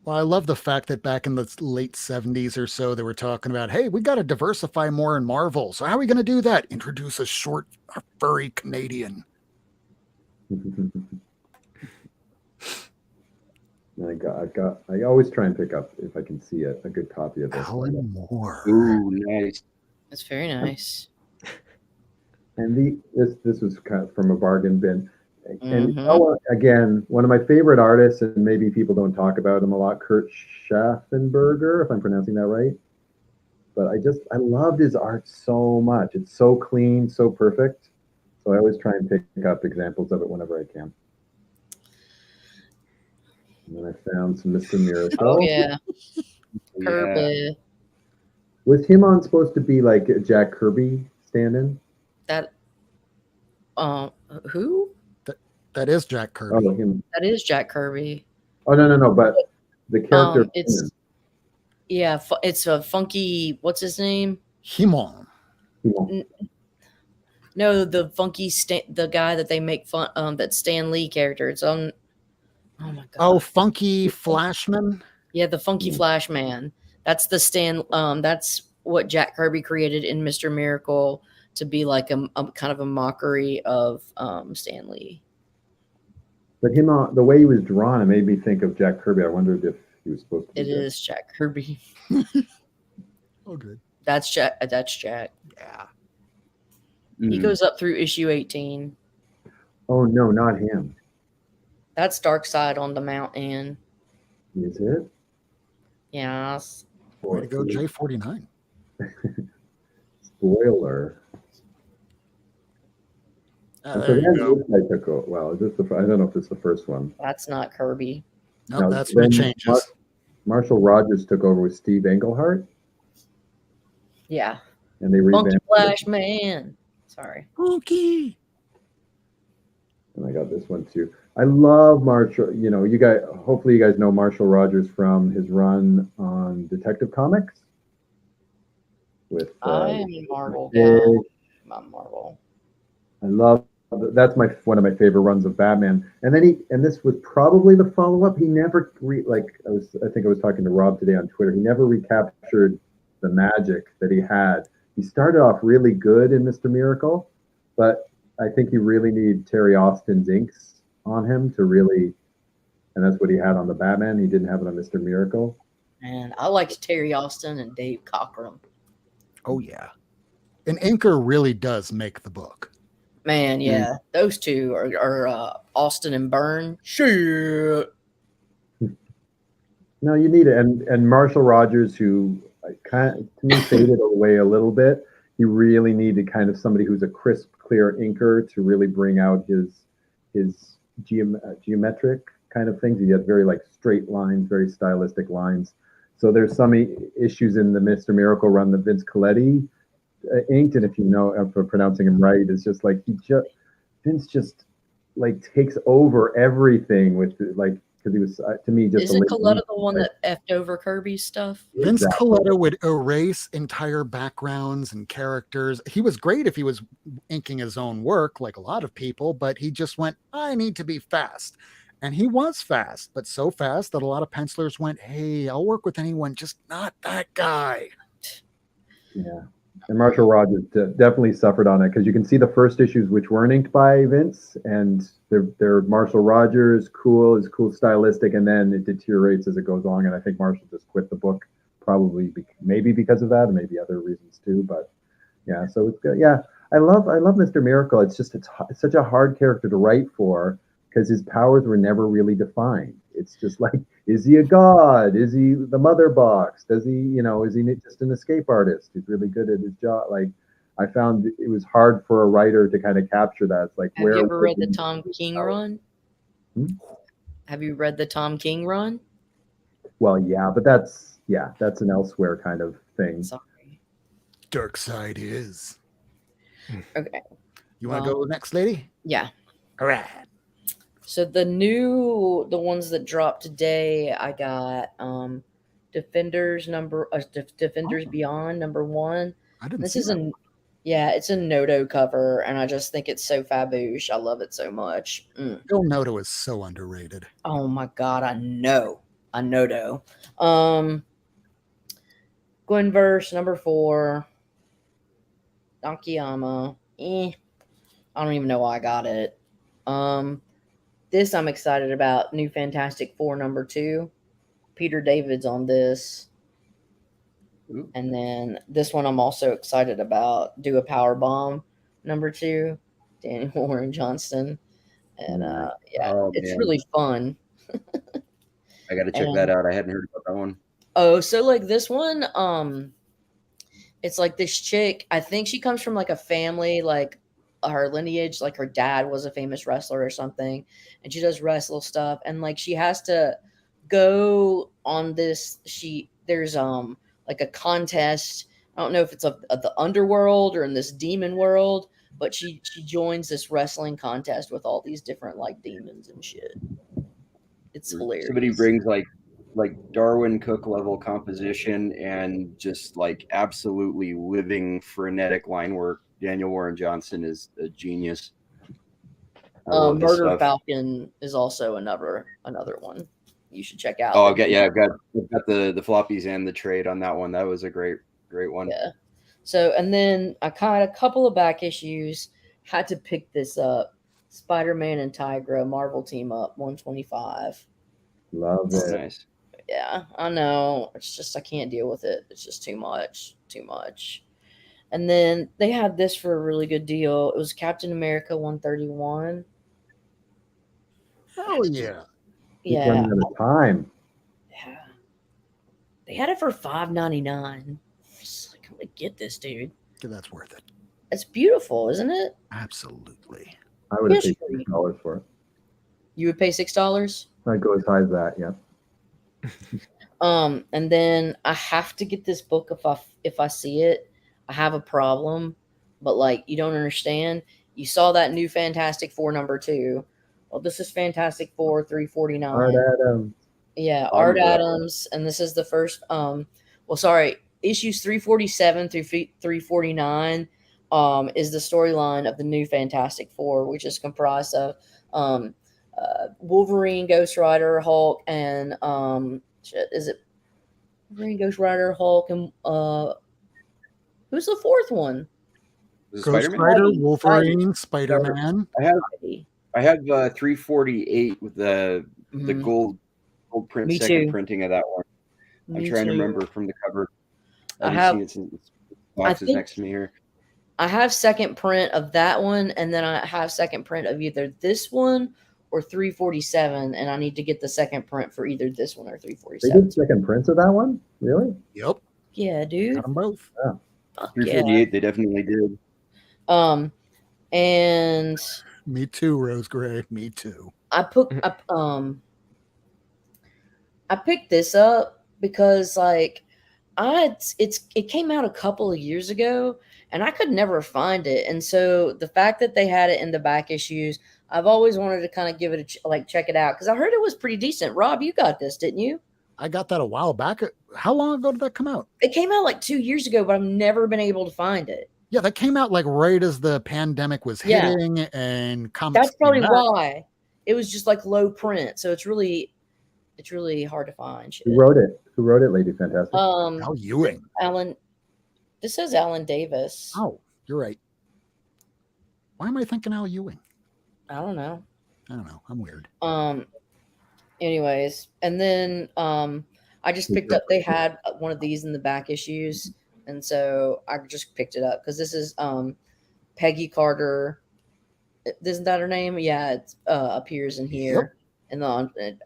Well, I love the fact that back in the late 70s or so, they were talking about, hey, we got to diversify more in Marvel. So how are we going to do that? Introduce a short, furry Canadian. I always try and pick up, if I can see it, a good copy of this. Alan Moore. Ooh, nice. That's very nice. And this was kind of from a bargain bin. And again, one of my favorite artists, and maybe people don't talk about him a lot, Kurt Schaffenberger, if I'm pronouncing that right. But I loved his art so much. It's so clean, so perfect. So I always try and pick up examples of it whenever I can. And then I found some Mr. Miracle. Oh yeah, Yeah. Kirby. Was him on supposed to be like a Jack Kirby stand-in? That who? That is Jack Kirby. Oh, him. That is Jack Kirby. Oh, no. But the character. It's it's a funky. What's his name? Himon. No, the funky the guy that they make fun. That Stan Lee character. It's on. Oh my god. Oh, Funky Flashman. Yeah, the Funky Flash Man. That's the that's what Jack Kirby created in Mr. Miracle to be like a kind of a mockery of Stan Lee. But him, the way he was drawn, it made me think of Jack Kirby. I wondered if he was supposed to be. It is Jack Kirby. Oh, good. That's Jack. That's Jack. Yeah. He goes up through issue 18. Oh no, not him. That's Dark Side on the Mountain. Is it? Yes. Way to go, J49. Spoiler. There you go. Well, is this I don't know if this is the first one. That's not Kirby. No, that's where it changes. Marshall Rogers took over with Steve Englehart. Yeah. And they Funky revamped Flash Man. Sorry. Funky. And I got this one too. I love Marshall. You know, you guys. Hopefully, you guys know Marshall Rogers from his run on Detective Comics. With I'm a Marvel guy. I'm Marvel. I love. That's one of my favorite runs of Batman. And then this was probably the follow up. He never I think I was talking to Rob today on Twitter. He never recaptured the magic that he had. He started off really good in Mr. Miracle, but I think he really needed Terry Austin's inks on him to really, and that's what he had on the Batman. He didn't have it on Mr. Miracle. And I liked Terry Austin and Dave Cockrum. Oh yeah, an inker really does make the book. Man, yeah, those two are Austin and Byrne. Shit. No, you need it, and Marshall Rogers, who kind of to me faded away a little bit. He really needed kind of somebody who's a crisp, clear inker to really bring out his geometric kind of things. He had very like straight lines, very stylistic lines. So there's some issues in the Mr. Miracle run that Vince Coletti inked, and if you know, if I'm pronouncing him right, it's just like Vince just like takes over everything with like, because he was to me just. Isn't Coletta the one that effed over Kirby's stuff? Vince Coletta would erase entire backgrounds and characters. He was great if he was inking his own work, like a lot of people, but he just went, I need to be fast. And he was fast, but so fast that a lot of pencilers went, hey, I'll work with anyone, just not that guy. Yeah. And Marshall Rogers definitely suffered on it, because you can see the first issues which weren't inked by Vince, and they're Marshall Rogers, cool stylistic, and then it deteriorates as it goes along. And I think Marshall just quit the book, probably maybe because of that, and maybe other reasons too. But yeah, so it's good. Yeah, I love Mr. Miracle. It's just it's such a hard character to write for, because his powers were never really defined. It's just like, is he a god? Is he the mother box? Does he, is he just an escape artist who's really good at his job? Like, I found it was hard for a writer to kind of capture that. It's like, have you ever read the Tom King run? Have you read the Tom King run? Well, yeah, but that's an elsewhere kind of thing. Sorry. Dark Side is. Okay. You want to go next, lady? Yeah. All right. So the ones that dropped today, I got Defenders Beyond #1. I didn't This see is that. it's a Noto cover, and I just think it's so faboosh. I love it so much. Bill Noto is so underrated. Oh my god, I know. Gwenverse #4. Donkeyama. I don't even know why I got it. This I'm excited about. New Fantastic Four #2. Peter David's on this. Ooh. And then this one I'm also excited about. Do a Power Bomb #2. Daniel Warren Johnston. And it's really fun. I got to check that out. I hadn't heard about that one. Oh, so like this one, it's like this chick. I think she comes from like a family like her lineage, like her dad was a famous wrestler or something, and she does wrestle stuff, and like she has to go on this. There's like a contest. I don't know if it's of the underworld or in this demon world, but she joins this wrestling contest with all these different like demons and shit. It's hilarious. Somebody brings like Darwin Cook level composition and just like absolutely living frenetic line work. Daniel Warren Johnson is a genius. I love his Murder stuff. Falcon is also another one you should check out. Oh, I've got the floppies and the trade on that one. That was a great one. Yeah. So, and then I caught a couple of back issues. Had to pick this up. Spider-Man and Tigra Marvel Team Up 125. Love it. Nice. Yeah, I know. It's just I can't deal with it. It's just too much. And then they had this for a really good deal. It was Captain America 131. Hell yeah. Keep Yeah. running out of time. Yeah. They had it for $5.99. Just like, I'm gonna get this, dude. That's worth it. It's beautiful, isn't it? Absolutely. I would have paid History. $6 for it. You would pay $6? I'd go as high as that, yeah. And then I have to get this book if I see it. I have a problem, but like you don't understand. You saw that new Fantastic Four #2. Well, this is Fantastic Four 349. Art Adams. Yeah, Oh, Art yeah. Adams, and this is the first. Issues 347 through 349 is the storyline of the new Fantastic Four, which is comprised of Wolverine, Ghost Rider, Hulk, and is it Wolverine, Ghost Rider, Hulk, and who's the fourth one? Is it Ghost Spider-Man? Rider, Spidey. Wolverine, Spider-Man. I have 348 with the Mhm. gold print, Me second too. printing of that one. I'm Me trying to too. remember from the cover. I I have- haven't seen it since the box is think- next to me here. I have second print of that one, and then I have second print of either this one or 347, and I need to get the second print for either this one or They 347. did second prints of that one? Really? Yep. Yeah, dude. Got them both. Fuck yeah. 348, they definitely did. And Me too, Rose Gray. Me too. I picked this up because like it came out a couple of years ago and I could never find it, and so the fact that they had it in the back issues, I've always wanted to kind of give it check it out because I heard it was pretty decent. Rob, you got this, didn't you? I got that a while back. How long ago did that come out? It came out like 2 years ago, but I've never been able to find it. Yeah, that came out like right as the pandemic was Yeah. hitting and comics. That's probably came out. why it was just like low print, so it's really hard to find. Shit. Who wrote it? Who wrote it, Lady Fantastic? Al Ewing. Alan. This says Alan Davis. Oh, you're right. Why am I thinking Al Ewing? I don't know. I don't know. I'm weird. Anyways, and then I just picked up. They had one of these in the back issues, and so I just picked it up because this is Peggy Carter. Isn't that her name? Yeah, it appears in here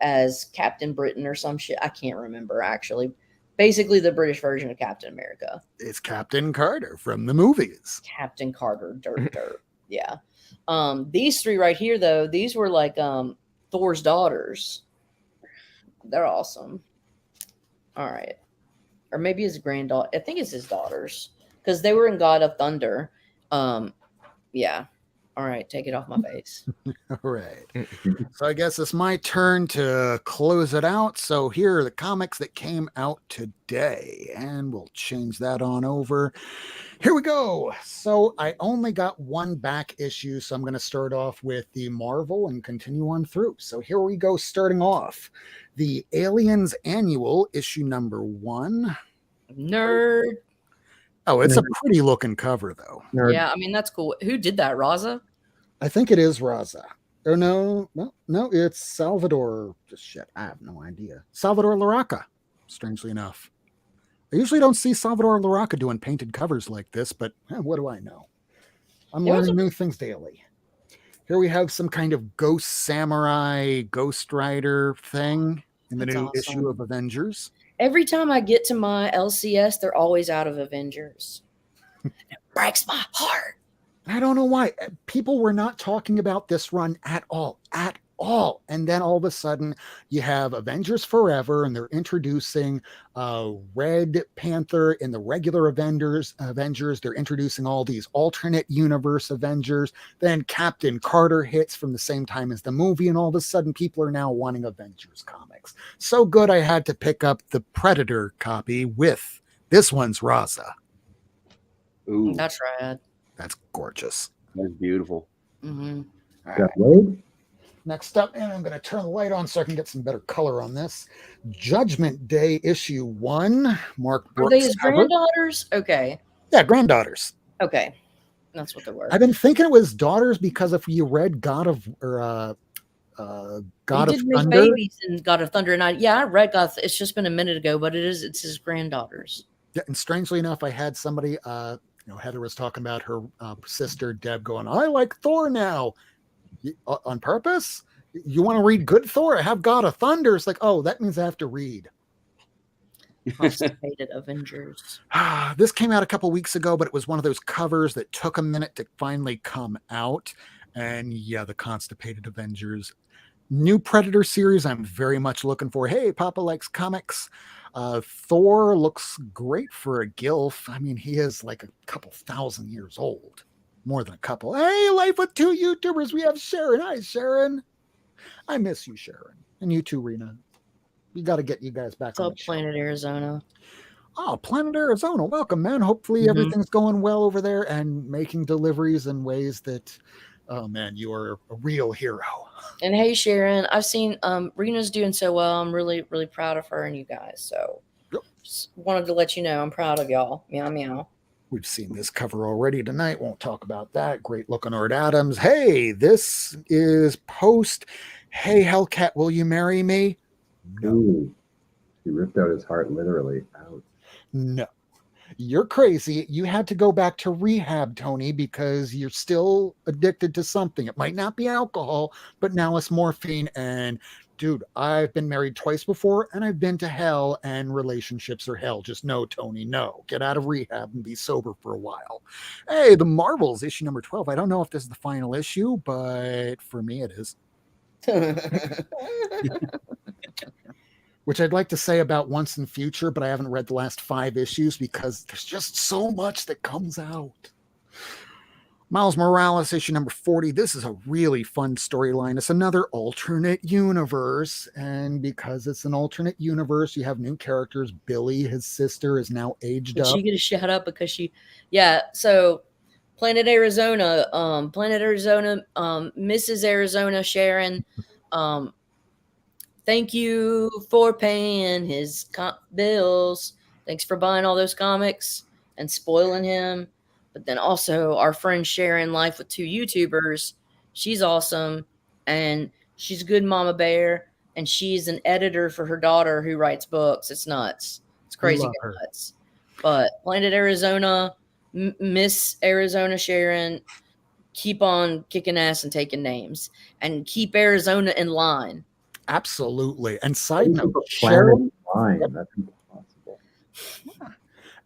as Captain Britain or some shit. I can't remember actually. Basically, the British version of Captain America. It's Captain Carter from the movies. Captain Carter, dirt. Yeah. These three right here, though, these were like Thor's daughters. They're awesome. All right. Or maybe his granddaughter. I think it's his daughters because they were in God of Thunder. Yeah. All right. Take it off my face. All right. So I guess it's my turn to close it out. So here are the comics that came out today, and we'll change that on over. Here we go. So I only got one back issue, so I'm going to start off with the Marvel and continue on through. So here we go, starting off. The Aliens Annual, issue #1. Nerd. Oh, it's a pretty looking cover, though. Nerd. Yeah, I mean, that's cool. Who did that? Raza? I think it is Raza. Or no, it's Salvador. Just shit, I have no idea. Salvador Larroca, strangely enough. I usually don't see Salvador Larroca doing painted covers like this, but what do I know? I'm learning new things daily. Here we have some kind of ghost samurai, Ghost Rider thing in the That's new awesome. issue of Avengers. Every time I get to my LCS, they're always out of Avengers. It breaks my heart. I don't know why. People were not talking about this run at all. At all. And then all of a sudden, you have Avengers Forever, and they're introducing Red Panther in the regular Avengers. They're introducing all these alternate universe Avengers. Then Captain Carter hits from the same time as the movie, and all of a sudden, people are now wanting Avengers comics. So good, I had to pick up the Predator copy with this one's Raza. Ooh, That's rad. That's gorgeous. that's beautiful. Mm-hmm. All Got right. Wade? Next up, and I'm going to turn the light on so I can get some better color on this. Judgment Day issue 1. Mark Are Brooks. they his cover. granddaughters? Okay. Yeah, granddaughters. Okay. That's what they were. I've been thinking it was daughters because if you read God of he did make Thunder, babies in God of Thunder, and I read God. It's just been a minute ago, but it's his granddaughters. yeah, and strangely enough, I had somebody, Heather was talking about her sister Deb going, "I like Thor now." On purpose? You want to read good Thor? I have God of Thunder. It's like, oh, that means I have to read. Constipated Avengers. This came out a couple weeks ago, but it was one of those covers that took a minute to finally come out. And yeah, the Constipated Avengers. New Predator series I'm very much looking for. Hey, Papa likes comics. Thor looks great for a gilf. I mean, he is like a couple thousand years old. More than a couple. Hey, Life with Two YouTubers. We have Sharon. Hi, Sharon. I miss you, Sharon. And you too, Rena. We got to get you guys back on the show. Planet Arizona. Oh, Planet Arizona. Welcome, man. Hopefully everything's going well over there and making deliveries in ways that, oh, man, you are a real hero. And hey, Sharon, I've seen Rena's doing so well. I'm really, really proud of her and you guys. So just wanted to let you know I'm proud of y'all. Meow, meow. We've seen this cover already tonight. Won't talk about that. Great looking Art Adams. Hey, this is post. Hey, Hellcat, will you marry me? No. Ooh, he ripped out his heart literally. Ouch. No. You're crazy. You had to go back to rehab, Tony, because you're still addicted to something. It might not be alcohol, but now it's morphine. And dude, I've been married twice before and I've been to hell, and relationships are hell. Just no, Tony, no. Get out of rehab and be sober for a while. Hey, the Marvels issue number 12. I don't know if this is the final issue, but for me it is. Which I'd like to say about Once in Future, but I haven't read the last 5 issues because there's just so much that comes out. Miles Morales, issue number 40. This is a really fun storyline. It's another alternate universe, and because it's an alternate universe, you have new characters. Billy, his sister, is now aged up. She get a shout out because so Planet Arizona, Mrs. Arizona Sharon, thank you for paying his bills. Thanks for buying all those comics and spoiling him. But then also our friend Sharon, Life with Two YouTubers, she's awesome. And she's a good mama bear. And she's an editor for her daughter who writes books. It's nuts. It's crazy nuts. But Planet Arizona, Miss Arizona Sharon, keep on kicking ass and taking names. And keep Arizona in line. Absolutely. And side note, Sharon, that's impossible.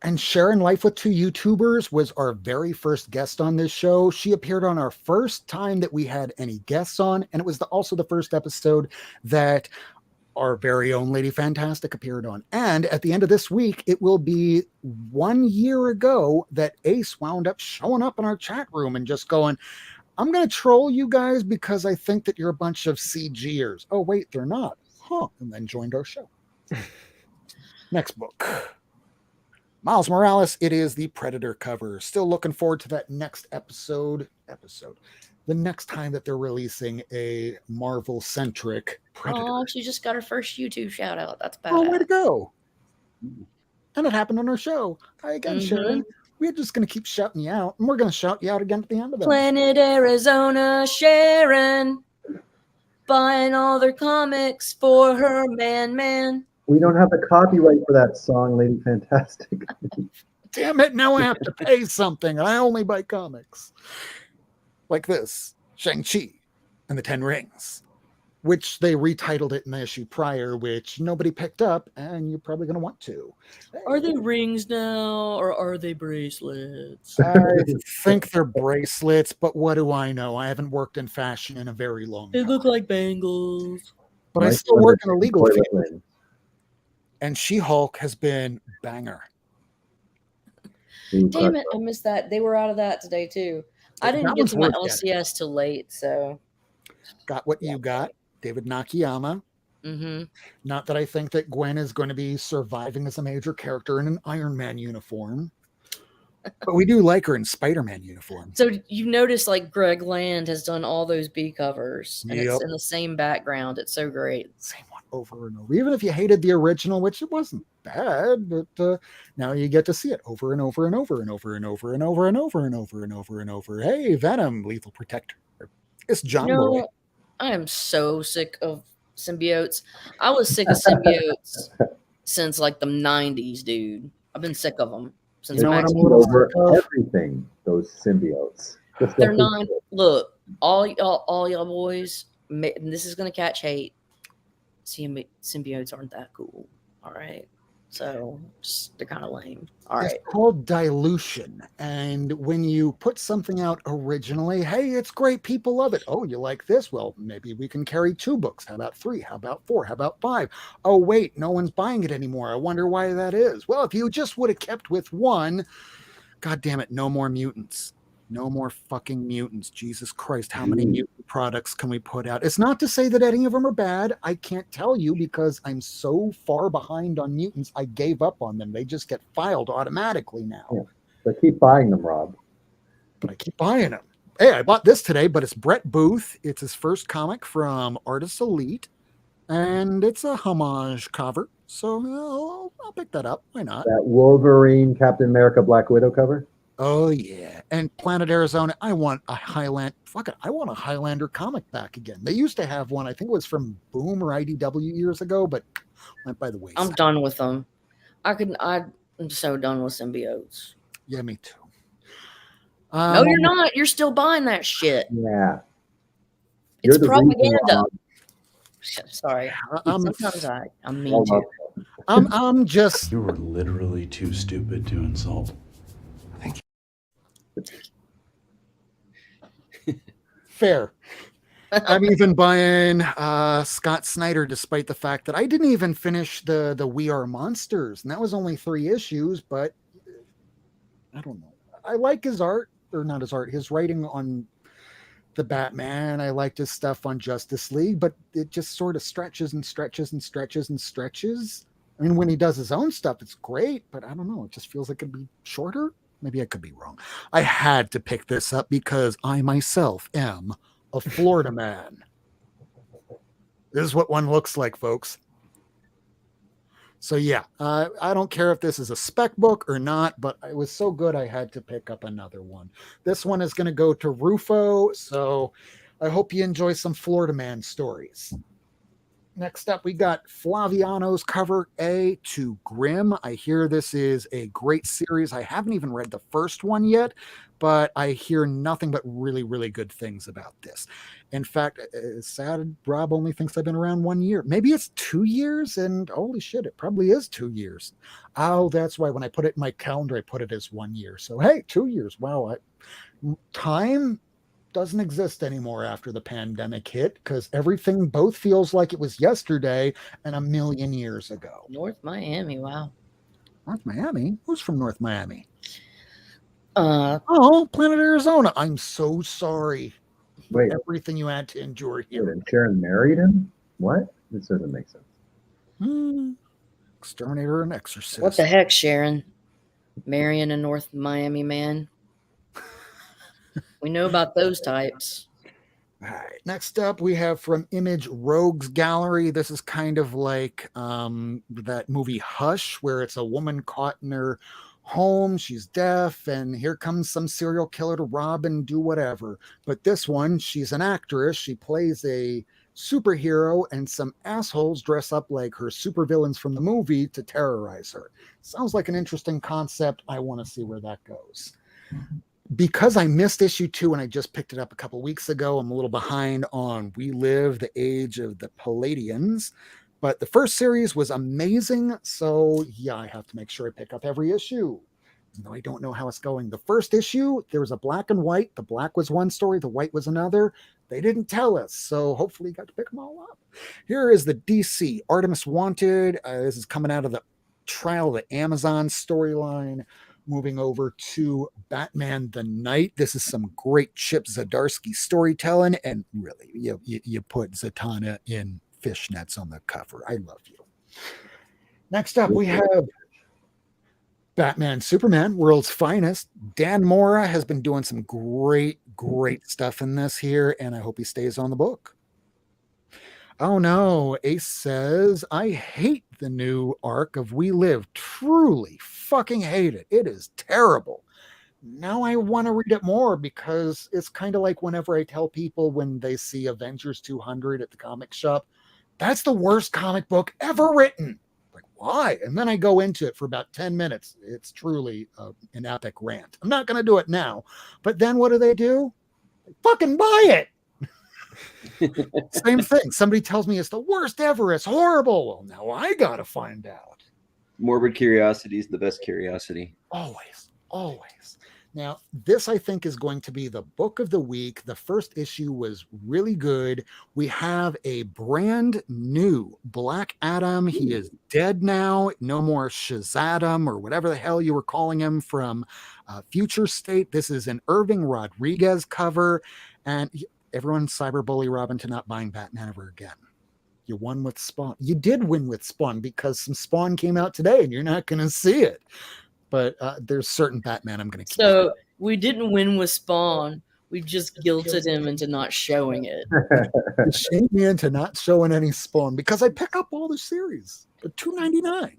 And Sharon, Life with Two YouTubers, was our very first guest on this show. She appeared on our first time that we had any guests on, and it was also the first episode that our very own Lady Fantastic appeared on. And at the end of this week, it will be 1 year ago that Ace wound up showing up in our chat room and just going, I'm going to troll you guys because I think that you're a bunch of CGers. Oh, wait, they're not. Huh. And then joined our show. Next book. Miles Morales, it is the Predator cover. Still looking forward to that next episode. The next time that they're releasing a Marvel-centric Predator. Oh, she just got her first YouTube shout out. That's bad. Oh, way to go. And it happened on our show. Hi again, Sharon. We're just going to keep shouting you out, and we're going to shout you out again at the end of it. Planet Arizona Sharon, buying all their comics for her man. We don't have the copyright for that song, Lady Fantastic. Damn it, now I have to pay something, and I only buy comics. Like this, Shang-Chi and the Ten Rings. which they retitled it in the issue prior, which nobody picked up, and you're probably going to want to. Are they rings now, or are they bracelets? I think they're bracelets, but what do I know? I haven't worked in fashion in a very long They time. look like bangles. But I Nice still work in a toilet legal field, ring. and She-Hulk has been banger. Ooh, Damn it, I missed that. They were out of that today too. I didn't That get one's to my worth getting. LCS till late, so Got what you got, David Nakayama. mm-hmm. Not that I think that Gwen is going to be surviving as a major character in an Iron Man uniform, but we do like her in Spider-Man uniform. So you notice like Greg Land has done all those B covers, and Yep. it's in the same background. It's so great. Same one over and over. Even if you hated the original, which it wasn't bad, but now you get to see it over and over and over and over and over and over and over and over and over and over. Hey, Venom, Lethal Protector. It's John Boy. I am so sick of symbiotes. I was sick of symbiotes since like the 90s, dude. I've been sick of them since You know what Max. I'm a little over sick of? everything, those symbiotes. Just They're like not. Look, all y'all boys. And this is gonna catch hate. Symbiotes aren't that cool. All right, so they're kind of lame. All right. It's called dilution. And when you put something out originally, hey, it's great. People love it. Oh, you like this? Well, maybe we can carry 2 books. How about 3? How about 4? How about 5? Oh, wait, no one's buying it anymore. I wonder why that is. Well, if you just would have kept with 1, God damn it, no more mutants. No more fucking mutants. Jesus Christ, how many mutant products can we put out? It's not to say that any of them are bad. I can't tell you because I'm so far behind on mutants. I gave up on them. They just get filed automatically now. Yeah. But keep buying them, Rob. But I keep buying them. Hey, I bought this today, but it's Brett Booth. It's his first comic from Artists Elite, and it's a homage cover. So I'll pick that up. Why not? That Wolverine, Captain America, Black Widow cover. Oh yeah, and Planet Arizona. I want a Highlander. Fuck it, I want a Highlander comic back again. They used to have one. I think it was from Boom or IDW years ago, but went by the wayside. I'm done with them. I'm so done with symbiotes. Yeah, me too. No, you're not. You're still buying that shit. Yeah. It's You're the reason, propaganda. Rob. Sorry. Sometimes I'm mean Well, too. I'm just. You were literally too stupid to insult. Fair. I'm even buying Scott Snyder, despite the fact that I didn't even finish the We Are Monsters, and that was only 3 issues. But I don't know. I like his art, or not his art, his writing on the Batman. I liked his stuff on Justice League, but it just sort of stretches and stretches and stretches and stretches. I mean, when he does his own stuff, it's great, but I don't know. It just feels like it'd be shorter. Maybe I could be wrong. I had to pick this up because I myself am a Florida man. This is what one looks like, folks. So yeah, I don't care if this is a spec book or not, but it was so good I had to pick up another one. This one is going to go to Rufo, so I hope you enjoy some Florida man stories. Next up, we got Flaviano's cover A to Grimm. I hear this is a great series. I haven't even read the first one yet, but I hear nothing but really, really good things about this. In fact, it's sad Rob only thinks I've been around 1 year. Maybe it's 2 years, and holy shit, it probably is 2 years. Oh, that's why when I put it in my calendar, I put it as 1 year. So, hey, 2 years. Wow. Time doesn't exist anymore after the pandemic hit because everything both feels like it was yesterday and a million years ago. North Miami, wow. North Miami? Who's from North Miami? Oh, Planet Arizona. I'm so sorry. Wait, Everything you had to endure here. and Sharon married him? What? This doesn't make sense. Exterminator and Exorcist. what the heck, Sharon? Marrying a North Miami man. We know about those types. All right. Next up, we have from Image Rogues Gallery. This is kind of like that movie Hush, where it's a woman caught in her home. She's deaf, and here comes some serial killer to rob and do whatever. But this one, she's an actress. She plays a superhero, and some assholes dress up like her supervillains from the movie to terrorize her. Sounds like an interesting concept. I want to see where that goes. because I missed issue 2 and I just picked it up a couple weeks ago, I'm a little behind on We Live, the Age of the Palladians. But the first series was amazing. So, yeah, I have to make sure I pick up every issue. No, I don't know how it's going. The first issue, there was a black and white. The black was one story, the white was another. They didn't tell us. So, hopefully, you got to pick them all up. Here is the DC Artemis Wanted. This is coming out of the Trial of the Amazon storyline. Moving over to Batman the Knight. This is some great Chip Zdarsky storytelling. And really, you put Zatanna in fishnets on the cover. I love you. Next up, we have Batman Superman, World's Finest. Dan Mora has been doing some great stuff in this here, and I hope he stays on the book. Oh no, Ace says, I hate the new arc of We Live. Truly fucking hate it. It is terrible. Now I want to read it more because it's kind of like whenever I tell people when they see Avengers 200 at the comic shop, that's the worst comic book ever written. Like, why? And then I go into it for about 10 minutes. It's truly an epic rant. I'm not going to do it now. But then what do? They fucking buy it. Same thing. Somebody tells me it's the worst ever. It's horrible. Well, now I got to find out. Morbid curiosity is the best curiosity. Always. Now, this I think is going to be the book of the week. The first issue was really good. We have a brand new Black Adam. He is dead now. No more Shazadam or whatever the hell you were calling him from Future State. This is an Irving Rodriguez cover. And everyone cyberbully Robin to not buying Batman ever again. You won with Spawn. You did win with Spawn because some Spawn came out today and you're not going to see it. But there's certain Batman I'm going to keep. So we didn't win with Spawn. We just guilted him into not showing it. You shamed me into not showing any Spawn because I pick up all the series. They're $2.99.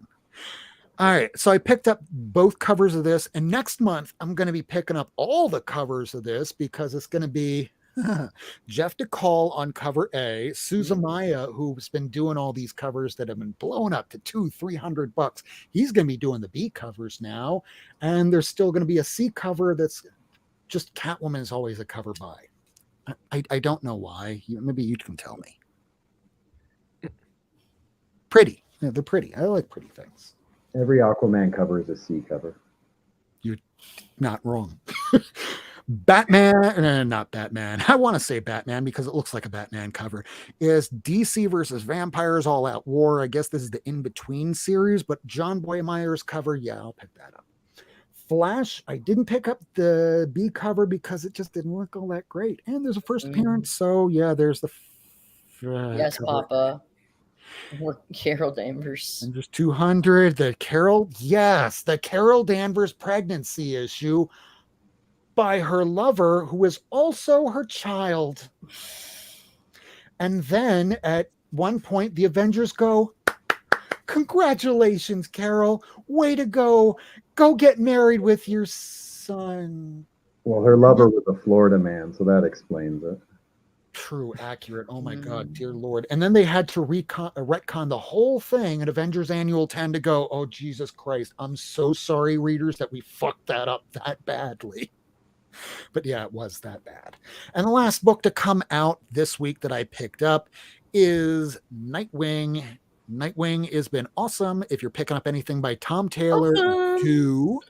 All right, so I picked up both covers of this, and next month I'm going to be picking up all the covers of this because it's going to be Jeff DeCall on cover A, Susan Maya, who's been doing all these covers that have been blown up to $200-$300. He's going to be doing the B covers now, and there's still going to be a C cover that's just Catwoman is always a cover by. I don't know why. Maybe you can tell me. Pretty. Yeah, they're pretty. I like pretty things. Every Aquaman cover is a C cover. You're not wrong. Batman, not Batman. I want to say Batman because it looks like a Batman cover. Is DC versus Vampires All Out War. I guess this is the in-between series, but John Boyemeyer's cover, yeah, I'll pick that up. Flash, I didn't pick up the B cover because it just didn't look all that great. And there's a first appearance, so yeah, there's the yes, cover. Papa. Or Carol Danvers. And there's 200. The Carol Danvers pregnancy issue by her lover, who is also her child. And then at one point, the Avengers go, congratulations, Carol. Way to go. Go get married with your son. Well, her lover was a Florida man, so that explains it. True, accurate. Oh my God, dear Lord. And then they had to retcon the whole thing at Avengers Annual 10 to go, oh, Jesus Christ. I'm so sorry, readers, that we fucked that up that badly. But yeah, it was that bad. And the last book to come out this week that I picked up is Nightwing. Nightwing has been awesome. If you're picking up anything by Tom Taylor, too.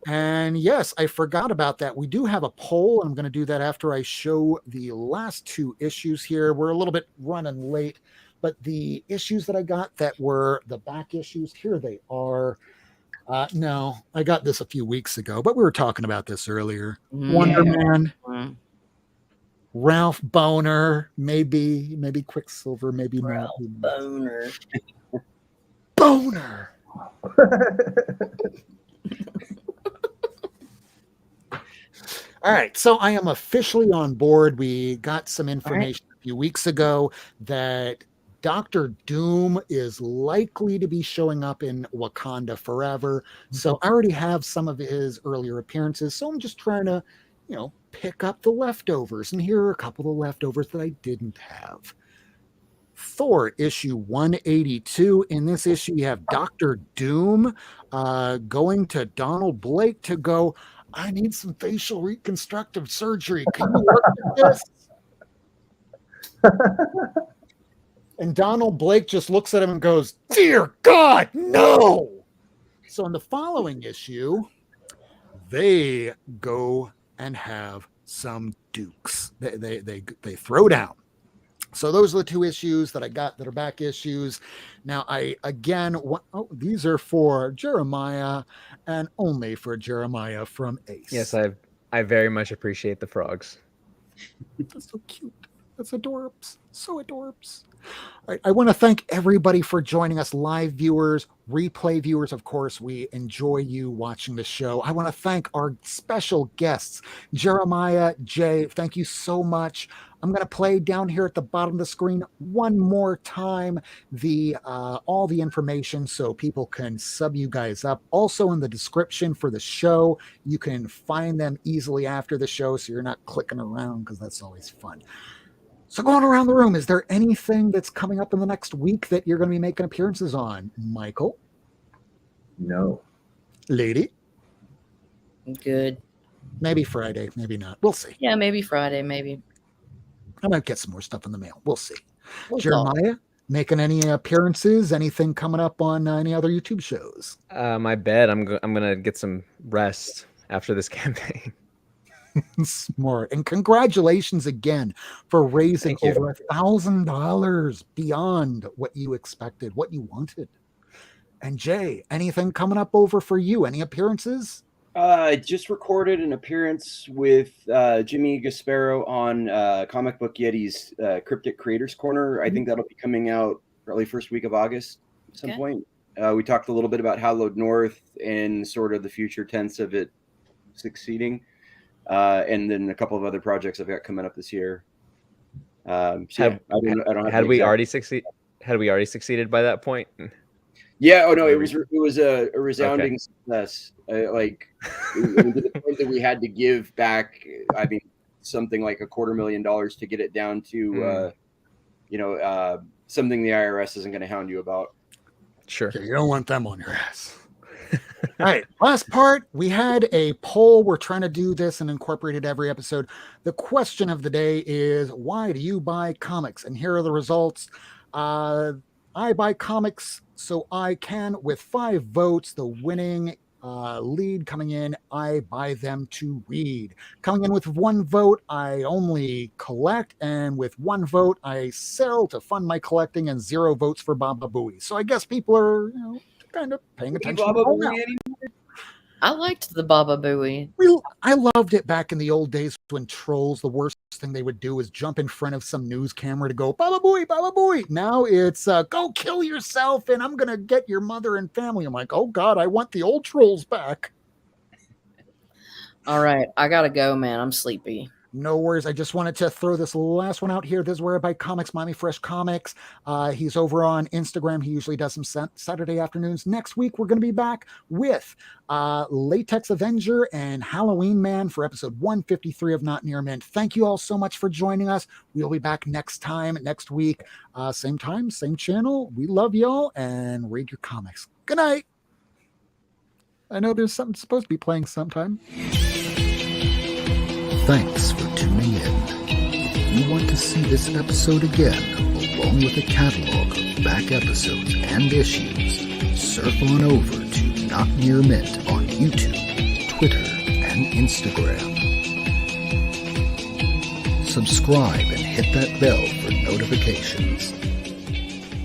And yes, I forgot about that. We do have a poll. I'm going to do that after I show the last two issues here. We're a little bit running late, but the issues that I got that were the back issues, here they are. No, I got this a few weeks ago, but we were talking about this earlier. Wonder Man, Ralph Boner, maybe Quicksilver, maybe Ralph not. Boner. All right, so I am officially on board. We got some information a few weeks ago that Dr. Doom is likely to be showing up in Wakanda Forever. So I already have some of his earlier appearances. So I'm just trying to, pick up the leftovers. And here are a couple of leftovers that I didn't have. Thor issue 182. In this issue, you have Dr. Doom going to Donald Blake to go, I need some facial reconstructive surgery. Can you work with this? And Donald Blake just looks at him and goes, "Dear God, no!" So in the following issue, they go and have some dukes. They throw down. So those are the two issues that I got that are back issues. Now these are for Jeremiah and only for Jeremiah from Ace. Yes, I very much appreciate the frogs. That's so cute. That's adorbs. So adorbs. I want to thank everybody for joining us, live viewers, replay viewers. Of course, we enjoy you watching the show. I want to thank our special guests, Jeremiah J. Thank you so much. I'm going to play down here at the bottom of the screen one more time all the information so people can sub you guys up. Also in the description for the show, you can find them easily after the show so you're not clicking around because that's always fun. So going around the room, is there anything that's coming up in the next week that you're going to be making appearances on? Michael? No. Lady? Good. Maybe Friday, maybe not. We'll see. Yeah, maybe Friday, maybe. I might get some more stuff in the mail. We'll see. We'll Jeremiah, making any appearances? Anything coming up on any other YouTube shows? My bed. I'm gonna get some rest after this campaign. Smart. And congratulations again for raising over $1,000 beyond what you expected, what you wanted. And Jay, anything coming up over for you? Any appearances? I just recorded an appearance with Jimmy Gasparo on Comic Book Yeti's Cryptic Creators Corner. I think that'll be coming out probably first week of August at some point. We talked a little bit about Hallowed North and sort of the future tense of it succeeding. And then a couple of other projects I've got coming up this year. Had we already succeeded by that point? Yeah. Oh no, it was a resounding success. Like to the point that we had to give back. I mean, something like $250,000 to get it down to, something the IRS isn't going to hound you about. Sure. Okay, you don't want them on your ass. All right, last part. We had a poll. We're trying to do this and incorporate it every episode. The question of the day is, why do you buy comics? And here are the results. I buy comics so I can, with 5 votes, the winning lead coming in, I buy them to read. Coming in with 1 vote, I only collect, and with 1 vote, I sell to fund my collecting, and 0 votes for Baba Booey. So I guess people are, kind of paying attention. I liked the Baba Booey. I loved it back in the old days when trolls, the worst thing they would do is jump in front of some news camera to go, Baba Booey, Baba Booey. Now it's go kill yourself and I'm going to get your mother and family. I'm like, oh God, I want the old trolls back. All right, I got to go, man. I'm sleepy. No worries. I just wanted to throw this last one out here. This is where I buy comics, Miami Fresh Comics. He's over on Instagram. He usually does some Saturday afternoons. Next week, we're going to be back with Latex Avenger and Halloween Man for episode 153 of Not Near Mint. Thank you all so much for joining us. We'll be back next week. Same time, same channel. We love y'all and read your comics. Good night. I know there's something supposed to be playing sometime. Thanks for tuning in. If you want to see this episode again, along with a catalog of back episodes and issues, surf on over to Not Near Mint on YouTube, Twitter, and Instagram. Subscribe and hit that bell for notifications.